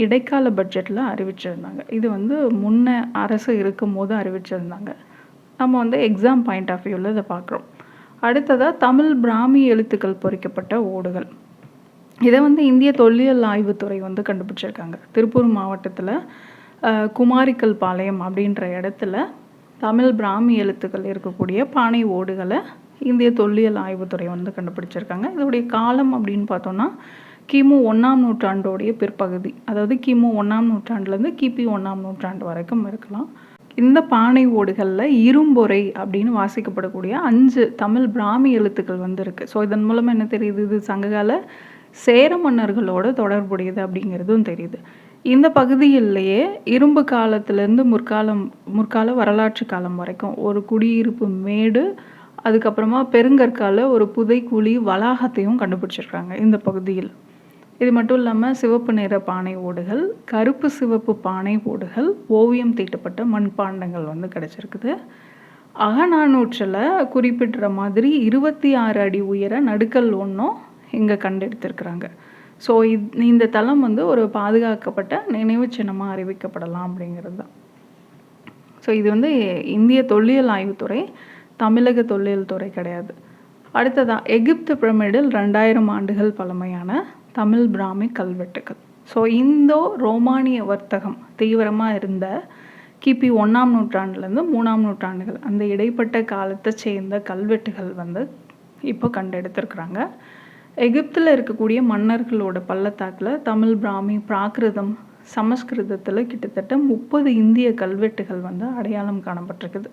இடைக்கால பட்ஜெட்டில் அறிவிச்சிருந்தாங்க. இது வந்து முன்ன அரசு இருக்கும் போது அறிவிச்சிருந்தாங்க. நம்ம வந்து எக்ஸாம் பாயிண்ட் ஆஃப் வியூவில் இதை பார்க்குறோம். அடுத்ததாக தமிழ் பிராமி எழுத்துக்கள் பொறிக்கப்பட்ட ஓடுகள். இதை வந்து இந்திய தொல்லியல் ஆய்வுத்துறை வந்து கண்டுபிடிச்சிருக்காங்க. திருப்பூர் மாவட்டத்தில் குமாரிக்கல் பாளையம் அப்படின்ற இடத்துல தமிழ் பிராமி எழுத்துக்கள் இருக்கக்கூடிய பானை ஓடுகளை இந்திய தொல்லியல் ஆய்வுத்துறை வந்து கண்டுபிடிச்சிருக்காங்க. இதோடைய காலம் அப்படின்னு பார்த்தோன்னா கிமு 1ஆம் நூற்றாண்டோடைய பிற்பகுதி, அதாவது கிமு 1ஆம் நூற்றாண்டுலேருந்து கிபி 1ஆம் நூற்றாண்டு வரைக்கும் இருக்கலாம். இந்த பானை ஓடுகளில் இரும்பொறை அப்படின்னு வாசிக்கப்படக்கூடிய 5 தமிழ் பிராமி எழுத்துக்கள் வந்து இருக்குது. ஸோ இதன் மூலமாக என்ன தெரியுது? இது சங்ககால சேர மன்னர்களோட தொடர்புடையது அப்படிங்கிறதும் தெரியுது. இந்த பகுதியிலேயே இரும்பு காலத்திலேருந்து முற்கால வரலாற்று காலம் வரைக்கும் ஒரு குடியிருப்பு மேடு, அதுக்கப்புறமா பெருங்கற்கால ஒரு புதைக்குழி வளாகத்தையும் கண்டுபிடிச்சிருக்காங்க இந்த பகுதியில். இது மட்டும் இல்லாமல் சிவப்பு நிற பானை ஓடுகள், கருப்பு சிவப்பு பானை ஓடுகள், ஓவியம் தீட்டப்பட்ட மண்பாண்டங்கள் வந்து கிடச்சிருக்குது. அகநானூற்றில் குறிப்பிடுற மாதிரி 26 அடி உயர நடுக்கல் ஒன்றும் இங்கே கண்டெடுத்திருக்கிறாங்க. ஸோ இந்த தளம் வந்து ஒரு பாதுகாக்கப்பட்ட நினைவு சின்னமாக அறிவிக்கப்படலாம் அப்படிங்கிறது தான். ஸோ இது வந்து இந்திய தொல்லியல் ஆய்வுத்துறை, தமிழக தொல்லியல் துறை கிடையாது. அடுத்ததாக எகிப்து பிரமிடில் 2000 ஆண்டுகள் பழமையான தமிழ் பிராமி கல்வெட்டுகள். ஸோ இந்தோ ரோமானிய வர்த்தகம் தீவிரமாக இருந்த கிபி 1ஆம் நூற்றாண்டுலேருந்து 3ஆம் நூற்றாண்டுகள் அந்த இடைப்பட்ட காலத்தை சேர்ந்த கல்வெட்டுகள் வந்து இப்போ கண்டெடுத்திருக்கிறாங்க. எகிப்தில் இருக்கக்கூடிய மன்னர்களோட பள்ளத்தாக்கில் தமிழ் பிராமி, பிராகிருதம், சமஸ்கிருதத்தில் கிட்டத்தட்ட 30 இந்திய கல்வெட்டுகள் வந்து அடையாளம் காணப்பட்டிருக்குது.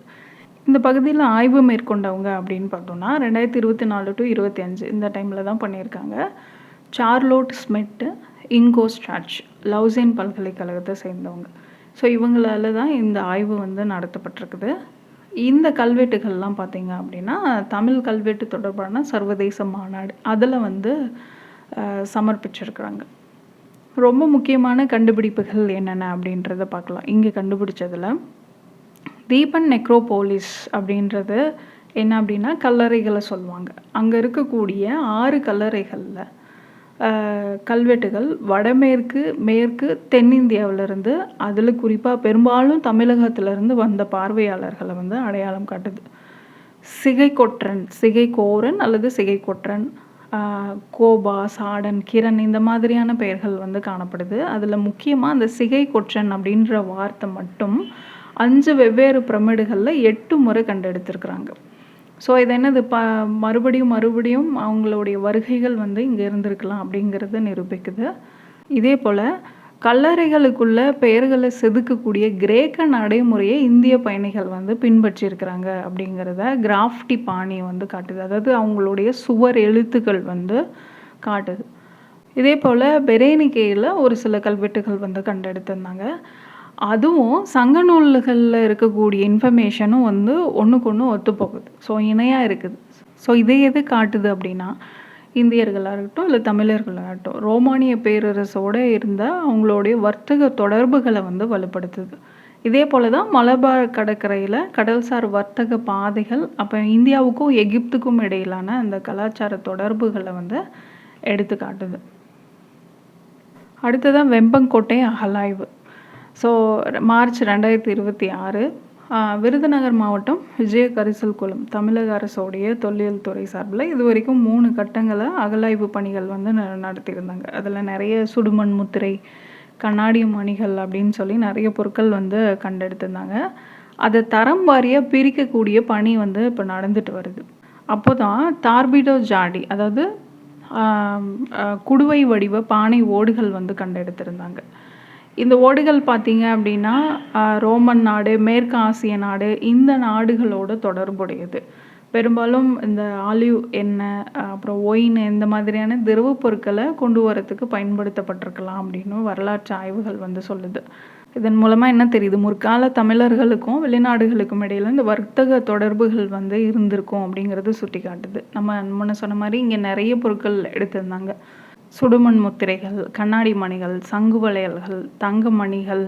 இந்த பகுதியில் ஆய்வு மேற்கொண்டவங்க அப்படின்னு பார்த்தோன்னா 2024 டு 25 இந்த டைமில் தான் பண்ணியிருக்காங்க. சார்லோட் ஸ்மிட்டு, இங்கோ ஸ்ட்ராச், லவுசேன் பல்கலைக்கழகத்தை சேர்ந்தவங்க. ஸோ இவங்களால தான் இந்த ஆய்வு வந்து நடத்தப்பட்டிருக்குது. இந்த கல்வெட்டுகள்லாம் பார்த்திங்க அப்படின்னா தமிழ் கல்வெட்டு தொடர்பான சர்வதேச மாநாடு அதில் வந்து சமர்ப்பிச்சிருக்கிறாங்க. ரொம்ப முக்கியமான கண்டுபிடிப்புகள் என்னென்ன அப்படின்றத பார்க்கலாம். இங்கே கண்டுபிடிச்சதில் தீபன் நெக்ரோபோலிஸ் அப்படின்றது என்ன அப்படின்னா கல்லறைகளை சொல்லுவாங்க. அங்கே இருக்கக்கூடிய 6 கல்லறைகளில் கல்வெட்டுகள் வடமேற்கு, மேற்கு, தென்னிந்தியாவிலிருந்து, அதில் குறிப்பாக பெரும்பாலும் தமிழகத்திலிருந்து வந்த பார்வையாளர்களை வந்து அடையாளம் காட்டுது. சிகைக்கோரன் அல்லது சிகைக்கொற்றன், கோபா, சாடன், கிரண் இந்த மாதிரியான பெயர்கள் வந்து காணப்படுது. அதில் முக்கியமாக அந்த சிகைக்கொற்றன் அப்படின்ற வார்த்தை மட்டும் 5 வெவ்வேறு பிரமிடுகளில் 8 முறை கண்டெடுத்திருக்கிறாங்க. ஸோ இது என்னது மறுபடியும் அவங்களுடைய வருகைகள் வந்து இங்கே இருந்திருக்கலாம் அப்படிங்கிறத நிரூபிக்குது. இதே போல் கல்லறைகளுக்குள்ள பெயர்களை செதுக்கக்கூடிய கிரேக்க நடைமுறையை இந்திய பயணிகள் வந்து பின்பற்றியிருக்கிறாங்க அப்படிங்கிறத கிராஃப்டி பாணி வந்து காட்டுது. அதாவது அவங்களுடைய சுவர் எழுத்துக்கள் வந்து காட்டுது. இதே போல் பெரேனிக்கேயில் ஒரு சில கல்வெட்டுகள் வந்து கண்டெடுத்திருந்தாங்க. அதுவும் சங்க நூல்கள்ல இருக்கக்கூடிய இன்ஃபர்மேஷனும் வந்து ஒண்ணுக்கு ஒண்ணு ஒத்துப்போகுது. ஸோ இணையா இருக்குது. ஸோ இது எது காட்டுது அப்படின்னா, இந்தியர்களா இருக்கட்டும், இல்ல தமிழர்களாகட்டும், ரோமானிய பேரரசோட இருந்த அவங்களுடைய வர்த்தக தொடர்புகள வந்து வலுப்படுத்துது. இதே போல தான் மலபார் கடற்கரையில கடல்சார் வர்த்தக பாதைகள், அப்ப இந்தியாவுக்கும் எகிப்துக்கும் இடையிலான அந்த கலாச்சார தொடர்புகள வந்து எடுத்து காட்டுது. அடுத்ததா வெம்பங்கோட்டை அகழாய்வு. ஸோ மார்ச் 2026 விருதுநகர் மாவட்டம் விஜய கரிசல் குளம் தமிழக அரசோடைய தொல்லியல் துறை சார்பில் இதுவரைக்கும் 3 கட்டங்களை அகழாய்வு பணிகள் வந்து நடத்தியிருந்தாங்க. அதில் நிறைய சுடுமண் முத்திரை, கண்ணாடி மணிகள் அப்படின்னு சொல்லி நிறைய பொருட்கள் வந்து கண்டெடுத்திருந்தாங்க. அதை தரம் வாரியாக பிரிக்கக்கூடிய பணி வந்து இப்போ நடந்துட்டு வருது. அப்போ தான் டார்பிடோ ஜாடி, அதாவது குடுவை வடிவ பானை ஓடுகள் வந்து கண்டெடுத்திருந்தாங்க. இந்த ஓடுகள் பார்த்தீங்க அப்படின்னா ரோமன் நாடு, மேற்கு ஆசிய நாடு, இந்த நாடுகளோட தொடர்புடையது. பெரும்பாலும் இந்த ஆலிவ் எண்ணெய், அப்புறம் ஒயின், இந்த மாதிரியான திரவ பொருட்களை கொண்டு வரத்துக்கு பயன்படுத்தப்பட்டிருக்கலாம் அப்படின்னு வரலாற்று ஆய்வுகள் வந்து சொல்லுது. இதன் மூலமாக என்ன தெரியுது, முற்கால தமிழர்களுக்கும் வெளிநாடுகளுக்கும் இடையில இந்த வர்த்தக தொடர்புகள் வந்து இருந்திருக்கும் அப்படிங்கிறது சுட்டி காட்டுது. நம்ம முன்ன சொன்ன மாதிரி இங்கே நிறைய பொருட்கள் எடுத்திருந்தாங்க. சுடுமண் முத்திரைகள், கண்ணாடி மணிகள், சங்கு வளையல்கள், தங்க மணிகள்,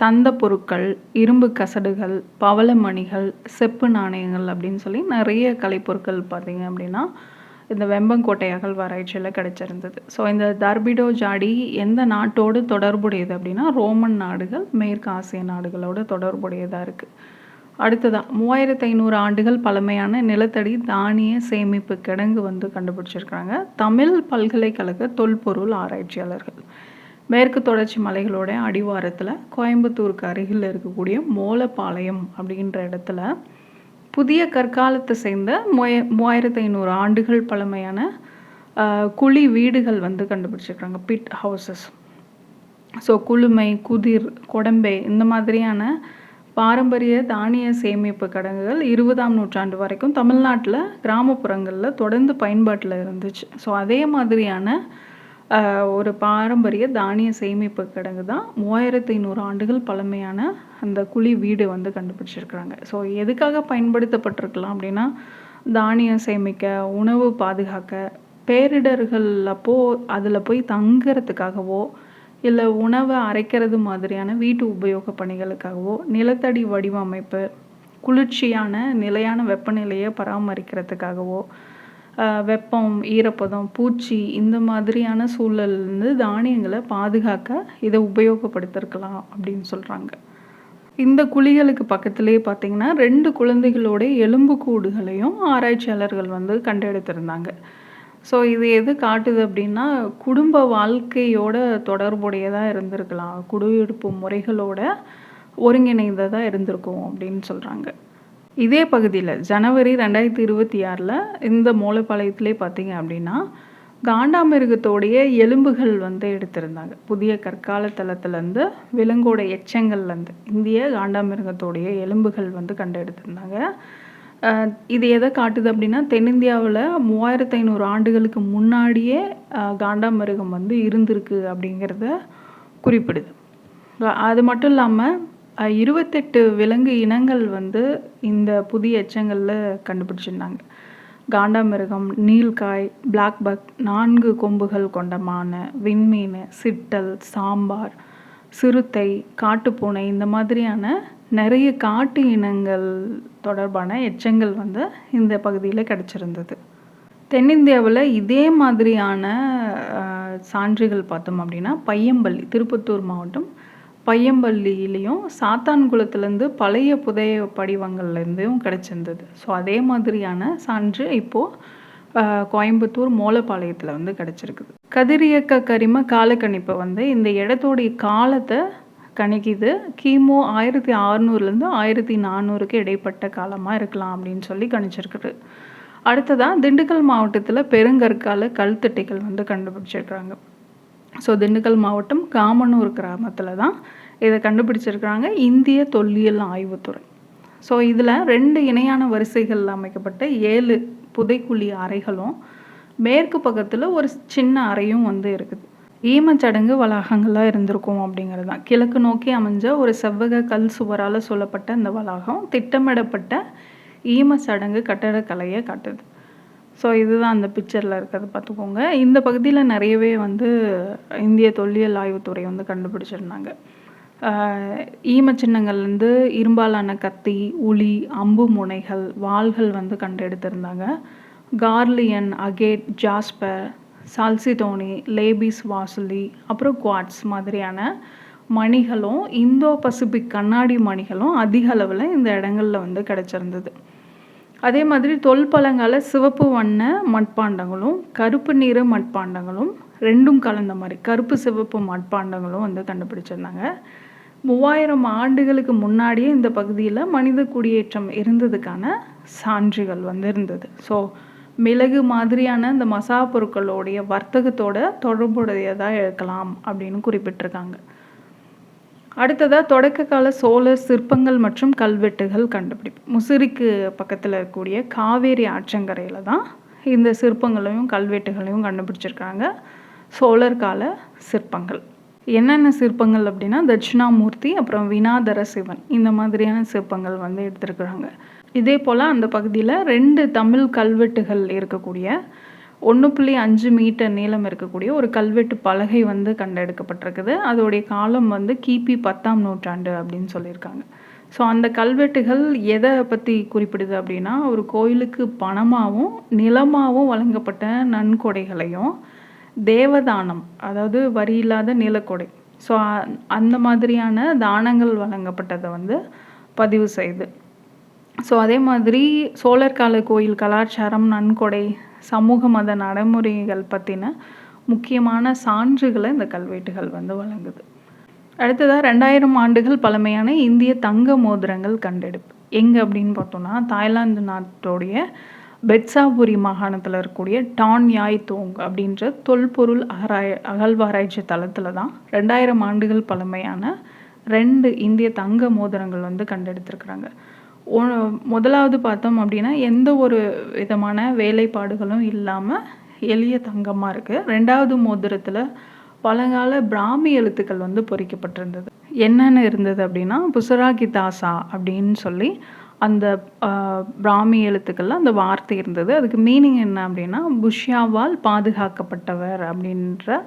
தந்த பொருட்கள், இரும்பு கசடுகள், பவள மணிகள், செப்பு நாணயங்கள் அப்படின்னு சொல்லி நிறைய கலைப்பொருட்கள் பார்த்தீங்க அப்படின்னா இந்த வெம்பங்கோட்டை அகழ்வாராய்ச்சியில் கிடைச்சிருந்தது. ஸோ இந்த டார்பிடோ ஜாடி எந்த நாட்டோடு தொடர்புடையது அப்படின்னா ரோமன் நாடுகள், மேற்கு ஆசிய நாடுகளோட தொடர்புடையதாக இருக்குது. அடுத்ததாக 3500 ஆண்டுகள் பழமையான நிலத்தடி தானிய சேமிப்பு கிடங்கு வந்து கண்டுபிடிச்சிருக்காங்க தமிழ் பல்கலைக்கழக தொல்பொருள் ஆராய்ச்சியாளர்கள். மேற்கு தொடர்ச்சி மலைகளோட அடிவாரத்தில் கோயம்புத்தூருக்கு அருகில் இருக்கக்கூடிய மோலப்பாளையம் அப்படின்ற இடத்துல புதிய கற்காலத்தை சேர்ந்த 3500 ஆண்டுகள் பழமையான குழி வீடுகள் வந்து கண்டுபிடிச்சிருக்காங்க, பிட் ஹவுசஸ். ஸோ குளுமை, குதிர், கொடம்பை இந்த மாதிரியான பாரம்பரிய தானிய சேமிப்பு கிடங்குகள் 20ஆம் நூற்றாண்டு வரைக்கும் தமிழ்நாட்டில் கிராமப்புறங்களில் தொடர்ந்து பயன்பாட்டில் இருந்துச்சு. ஸோ அதே மாதிரியான ஒரு பாரம்பரிய தானிய சேமிப்பு கிடங்கு தான் 3500 ஆண்டுகள் பழமையான அந்த குழி வீடு வந்து கண்டுபிடிச்சிருக்கிறாங்க. ஸோ எதுக்காக பயன்படுத்தப்பட்டிருக்கலாம் அப்படின்னா தானியம் சேமிக்க, உணவு பாதுகாக்க, பேரிடர்கள் அப்போது அதில் போய் தங்குறதுக்காகவோ, இல்லை உணவை அரைக்கிறது மாதிரியான வீட்டு உபயோக பணிகளுக்காகவோ, நிலத்தடி வடிவமைப்பு, குளிர்ச்சியான நிலையான வெப்பநிலையை பராமரிக்கிறதுக்காகவோ, வெப்பம், ஈரப்பதம், பூச்சி இந்த மாதிரியான சூழல்லேருந்து தானியங்களை பாதுகாக்க இதை உபயோகப்படுத்திருக்கலாம் அப்படின்னு சொல்கிறாங்க. இந்த குழிகளுக்கு பக்கத்துலேயே பார்த்திங்கன்னா 2 குழந்தைகளோட எலும்புக்கூடுகளையும் ஆராய்ச்சியாளர்கள் வந்து கண்டெடுத்திருந்தாங்க. ஸோ இது எது காட்டுது அப்படின்னா குடும்ப வாழ்க்கையோட தொடர்புடையதாக இருந்திருக்கலாம், குடியிருப்பு முறைகளோட ஒருங்கிணைந்ததாக இருந்திருக்கும் அப்படின்னு சொல்கிறாங்க. இதே பகுதியில் ஜனவரி 2026 இந்த மோலப்பாளையத்திலே பார்த்தீங்க அப்படின்னா காண்டாமிருகத்தோடைய எலும்புகள் வந்து எடுத்திருந்தாங்க. புதிய கற்கால தளத்துலேருந்து விலங்கோட எச்சங்கள்லேருந்து இந்திய காண்டாமிருகத்தோடைய எலும்புகள் வந்து கண்டெடுத்திருந்தாங்க. இது எதை காட்டுது அப்படின்னா தென்னிந்தியாவில் 3500 ஆண்டுகளுக்கு முன்னாடியே காண்டாமிருகம் வந்து இருந்திருக்கு அப்படிங்கிறத குறிப்பிடுது. அது மட்டும் இல்லாமல் 28 விலங்கு இனங்கள் வந்து இந்த புதிய எச்சங்களில் கண்டுபிடிச்சிருந்தாங்க. காண்டாமிருகம், நீல்காய், பிளாக் பக், 4 கொம்புகள் கொண்ட மானை, விண்மீன், சிட்டல், சாம்பார், சிறுத்தை, காட்டுப்பூனை இந்த மாதிரியான நிறைய காட்டு இனங்கள் தொடர்பான எச்சங்கள் வந்து இந்த பகுதியில் கிடச்சிருந்தது. தென்னிந்தியாவில் இதே மாதிரியான சான்றுகள் பார்த்தோம் அப்படின்னா பையம்பள்ளி, திருப்பத்தூர் மாவட்டம் பையம்பள்ளியிலையும் சாத்தான்குளத்துலேருந்து பழைய புதைய படிவங்கள்லேருந்தும் கிடச்சிருந்தது. ஸோ அதே மாதிரியான சான்று இப்போது கோயம்புத்தூர் மோலப்பாளையத்தில் வந்து கிடச்சிருக்குது. கதிரியக்க கரிம காலக்கணிப்பை வந்து இந்த இடத்தோடைய காலத்தை கணிக்குது. கிமு 1600லேருந்து 1400க்கு இடைப்பட்ட காலமாக இருக்கலாம் அப்படின்னு சொல்லி கணிச்சிருக்குது. அடுத்ததாக திண்டுக்கல் மாவட்டத்தில் பெருங்கற்கால கல்தட்டைகள் வந்து கண்டுபிடிச்சிருக்கிறாங்க. ஸோ திண்டுக்கல் மாவட்டம் காமனூர் கிராமத்தில் தான் இதை கண்டுபிடிச்சிருக்கிறாங்க இந்திய தொல்லியல் ஆய்வுத்துறை. ஸோ இதில் 2 இணையான வரிசைகளில் அமைக்கப்பட்ட 7 புதைக்குழி அறைகளும் மேற்கு பக்கத்தில் ஒரு சின்ன அறையும் வந்து இருக்குது. ஈமச்சடங்கு வளாகங்கள்லாம் இருந்திருக்கும் அப்படிங்கிறது தான். கிழக்கு நோக்கி அமைஞ்ச ஒரு செவ்வக கல் சுவரால் சூழப்பட்ட இந்த வளாகம் திட்டமிடப்பட்ட ஈமச்சடங்கு கட்டடக்கலையை காட்டுது. ஸோ இதுதான் அந்த பிக்சரில் இருக்கிறது பார்த்துக்கோங்க. இந்த பகுதியில் நிறையவே வந்து இந்திய தொல்லியல் ஆய்வுத்துறை வந்து கண்டுபிடிச்சிருந்தாங்க. ஈமச்சின்னங்கள்லேருந்து இரும்பாலான கத்தி, உளி, அம்பு முனைகள், வாள்கள் வந்து கண்டெடுத்திருந்தாங்க. கார்லியன், அகேட், ஜாஸ்பர், சால்சிடோனி, லேபிஸ் வாசுலி, அப்புறம் குவாட்ஸ் மாதிரியான மணிகளும் இந்தோ பசிபிக் கண்ணாடி மணிகளும் அதிக அளவில் இந்த இடங்கள்ல வந்து கிடச்சிருந்தது. அதே மாதிரி தொல்பழங்கால சிவப்பு வண்ண மட்பாண்டங்களும் கருப்பு நிற மட்பாண்டங்களும் ரெண்டும் கலந்த மாதிரி கருப்பு சிவப்பு மட்பாண்டங்களும் வந்து கண்டுபிடிச்சிருந்தாங்க. 3000 ஆண்டுகளுக்கு முன்னாடியே இந்த பகுதியில் மனித குடியேற்றம் இருந்ததுக்கான சான்றுகள் வந்து இருந்தது. ஸோ மிளகு மாதிரியான இந்த மசா பொருட்களுடைய வர்த்தகத்தோட தொடர்புடையதாக இருக்கலாம் அப்படின்னு குறிப்பிட்டிருக்காங்க. அடுத்ததாக தொடக்க கால சோழர் சிற்பங்கள் மற்றும் கல்வெட்டுகள் கண்டுபிடிப்பு. முசிறிக்கு பக்கத்தில் இருக்கக்கூடிய காவேரி ஆற்றங்கரையில் தான் இந்த சிற்பங்களையும் கல்வெட்டுகளையும் கண்டுபிடிச்சிருக்காங்க. சோழர் கால சிற்பங்கள் என்னென்ன சிற்பங்கள் அப்படின்னா தட்சிணாமூர்த்தி, அப்புறம் வினாதர சிவன், இந்த மாதிரியான சிற்பங்கள் வந்து எடுத்திருக்கிறாங்க. இதே போல் அந்த பகுதியில் 2 தமிழ் கல்வெட்டுகள் இருக்கக்கூடிய 1.5 மீட்டர் நீளம் இருக்கக்கூடிய ஒரு கல்வெட்டு பலகை வந்து கண்டெடுக்கப்பட்டிருக்குது. அதோடைய காலம் வந்து கிபி 10ஆம் நூற்றாண்டு அப்படின்னு சொல்லியிருக்காங்க. ஸோ அந்த கல்வெட்டுகள் எதை பற்றி குறிப்பிடுது அப்படின்னா ஒரு கோயிலுக்கு பணமாகவும் நிலமாகவும் வழங்கப்பட்ட நன்கொடைகளையும் தேவதானம், அதாவது வரி இல்லாத நிலக்கொடை, ஸோ அந்த மாதிரியான தானங்கள் வழங்கப்பட்டதை வந்து பதிவு செய்யுது. ஸோ அதே மாதிரி சோழர் கால கோயில் கலாச்சாரம், நன்கொடை, சமூக மத நடைமுறைகள் பற்றின முக்கியமான சான்றுகளை இந்த கல்வெட்டுகள் வந்து வழங்குது. அடுத்ததாக 2000 ஆண்டுகள் பழமையான இந்திய தங்க மோதிரங்கள் கண்டெடுப்பு. எங்கே அப்படின்னு பார்த்தோம்னா தாய்லாந்து நாட்டோடைய பெட்சாபுரி மாகாணத்தில் இருக்கக்கூடிய டான் யாய் தோங் அப்படின்ற தொல்பொருள் அகழ்வாராய்ச்சி தளத்தில் தான் 2000 ஆண்டுகள் பழமையான 2 இந்திய தங்க மோதிரங்கள் வந்து கண்டெடுத்திருக்கிறாங்க. முதலாவது பார்த்தோம் அப்படின்னா எந்த ஒரு விதமான வேலைப்பாடுகளும் இல்லாமல் எளிய தங்கமாக இருக்குது. 2வது மோதிரத்தில் பழங்கால பிராமி எழுத்துக்கள் வந்து பொறிக்கப்பட்டிருந்தது. என்னென்ன இருந்தது அப்படின்னா புசராகி தாசா அப்படின்னு சொல்லி அந்த பிராமி எழுத்துக்களில் அந்த வார்த்தை இருந்தது. அதுக்கு மீனிங் என்ன அப்படின்னா புஷ்யாவால் பாதுகாக்கப்பட்டவர் அப்படின்ற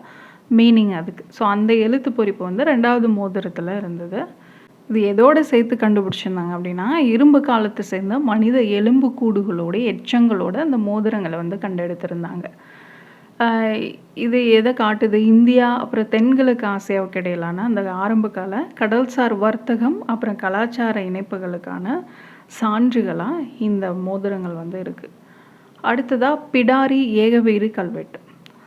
மீனிங் அதுக்கு. ஸோ அந்த எழுத்து பொறிப்பு வந்து 2வது மோதிரத்தில் இருந்தது. இது எதோடு சேர்த்து கண்டுபிடிச்சிருந்தாங்க அப்படின்னா இரும்பு காலத்தை சேர்ந்த மனித எலும்பு கூடுகளோட எச்சங்களோட அந்த மோதிரங்களை வந்து கண்டெடுத்திருந்தாங்க. இது எதை காட்டுது? இந்தியா அப்புறம் தென்கிழக்கு ஆசியாவுக்கு இடையிலான அந்த ஆரம்ப கால கடல்சார் வர்த்தகம் அப்புறம் கலாச்சார இணைப்புகளுக்கான சான்றுகளாக இந்த மோதிரங்கள் வந்து இருக்குது. அடுத்ததாக பிடாரி ஏகவீரி கல்வெட்டு.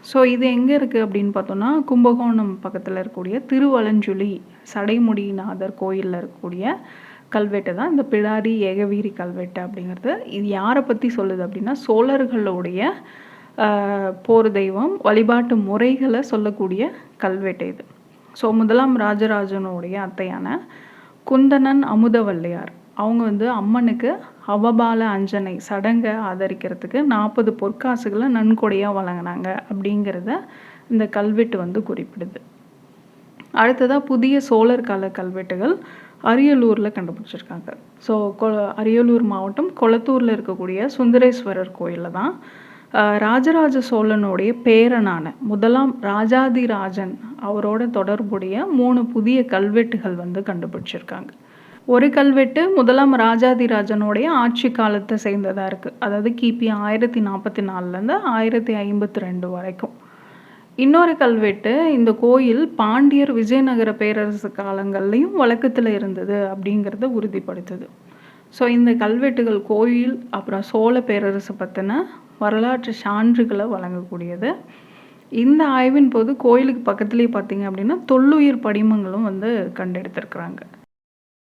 ஸோ இது எங்கே இருக்குது அப்படின்னு பார்த்தோன்னா கும்பகோணம் பக்கத்தில் இருக்கக்கூடிய திருவலஞ்சுழி சடைமுடிநாதர் கோயிலில் இருக்கக்கூடிய கல்வெட்டு தான் இந்த பிடாரி ஏகவீரி கல்வெட்டு அப்படிங்கிறது. இது யாரை பற்றி சொல்லுது அப்படின்னா சோழர்களுடைய போர் தெய்வம் வழிபாட்டு முறைகளை சொல்லக்கூடிய கல்வெட்டு இது. ஸோ முதலாம் ராஜராஜனுடைய அத்தையான குந்தனன் அமுதவல்லையார் அவங்க வந்து அம்மனுக்கு அவபால அஞ்சனை சடங்கை ஆதரிக்கிறதுக்கு 40 பொற்காசுகளை நன்கொடையாக வழங்கினாங்க அப்படிங்கிறத இந்த கல்வெட்டு வந்து குறிப்பிடுது. அடுத்ததாக புதிய சோழர் கால கல்வெட்டுகள் அரியலூரில் கண்டுபிடிச்சிருக்காங்க. ஸோ அரியலூர் மாவட்டம் கொளத்தூரில் இருக்கக்கூடிய சுந்தரேஸ்வரர் கோயிலில் தான் ராஜராஜ சோழனுடைய பேரனான முதலாம் ராஜாதிராஜன் அவரோட தொடர்புடைய 3 புதிய கல்வெட்டுகள் வந்து கண்டுபிடிச்சிருக்காங்க. ஒரு கல்வெட்டு முதலாம் ராஜாதிராஜனுடைய ஆட்சி காலத்தை சேர்ந்ததாக இருக்குது. அதாவது கிபி 1044 1052 வரைக்கும். இன்னொரு கல்வெட்டு இந்த கோயில் பாண்டியர் விஜயநகர பேரரசு காலங்கள்லையும் வழக்கத்தில் இருந்தது அப்படிங்கிறத உறுதிப்படுத்துது. ஸோ இந்த கல்வெட்டுகள் கோயில் அப்புறம் சோழ பேரரசு பற்றின வரலாற்று சான்றுகளை வழங்கக்கூடியது. இந்த ஆய்வின் போது கோயிலுக்கு பக்கத்துலேயே பார்த்தீங்க அப்படின்னா தொல்லுயிர் படிமங்களும் வந்து கண்டெடுத்திருக்கிறாங்க.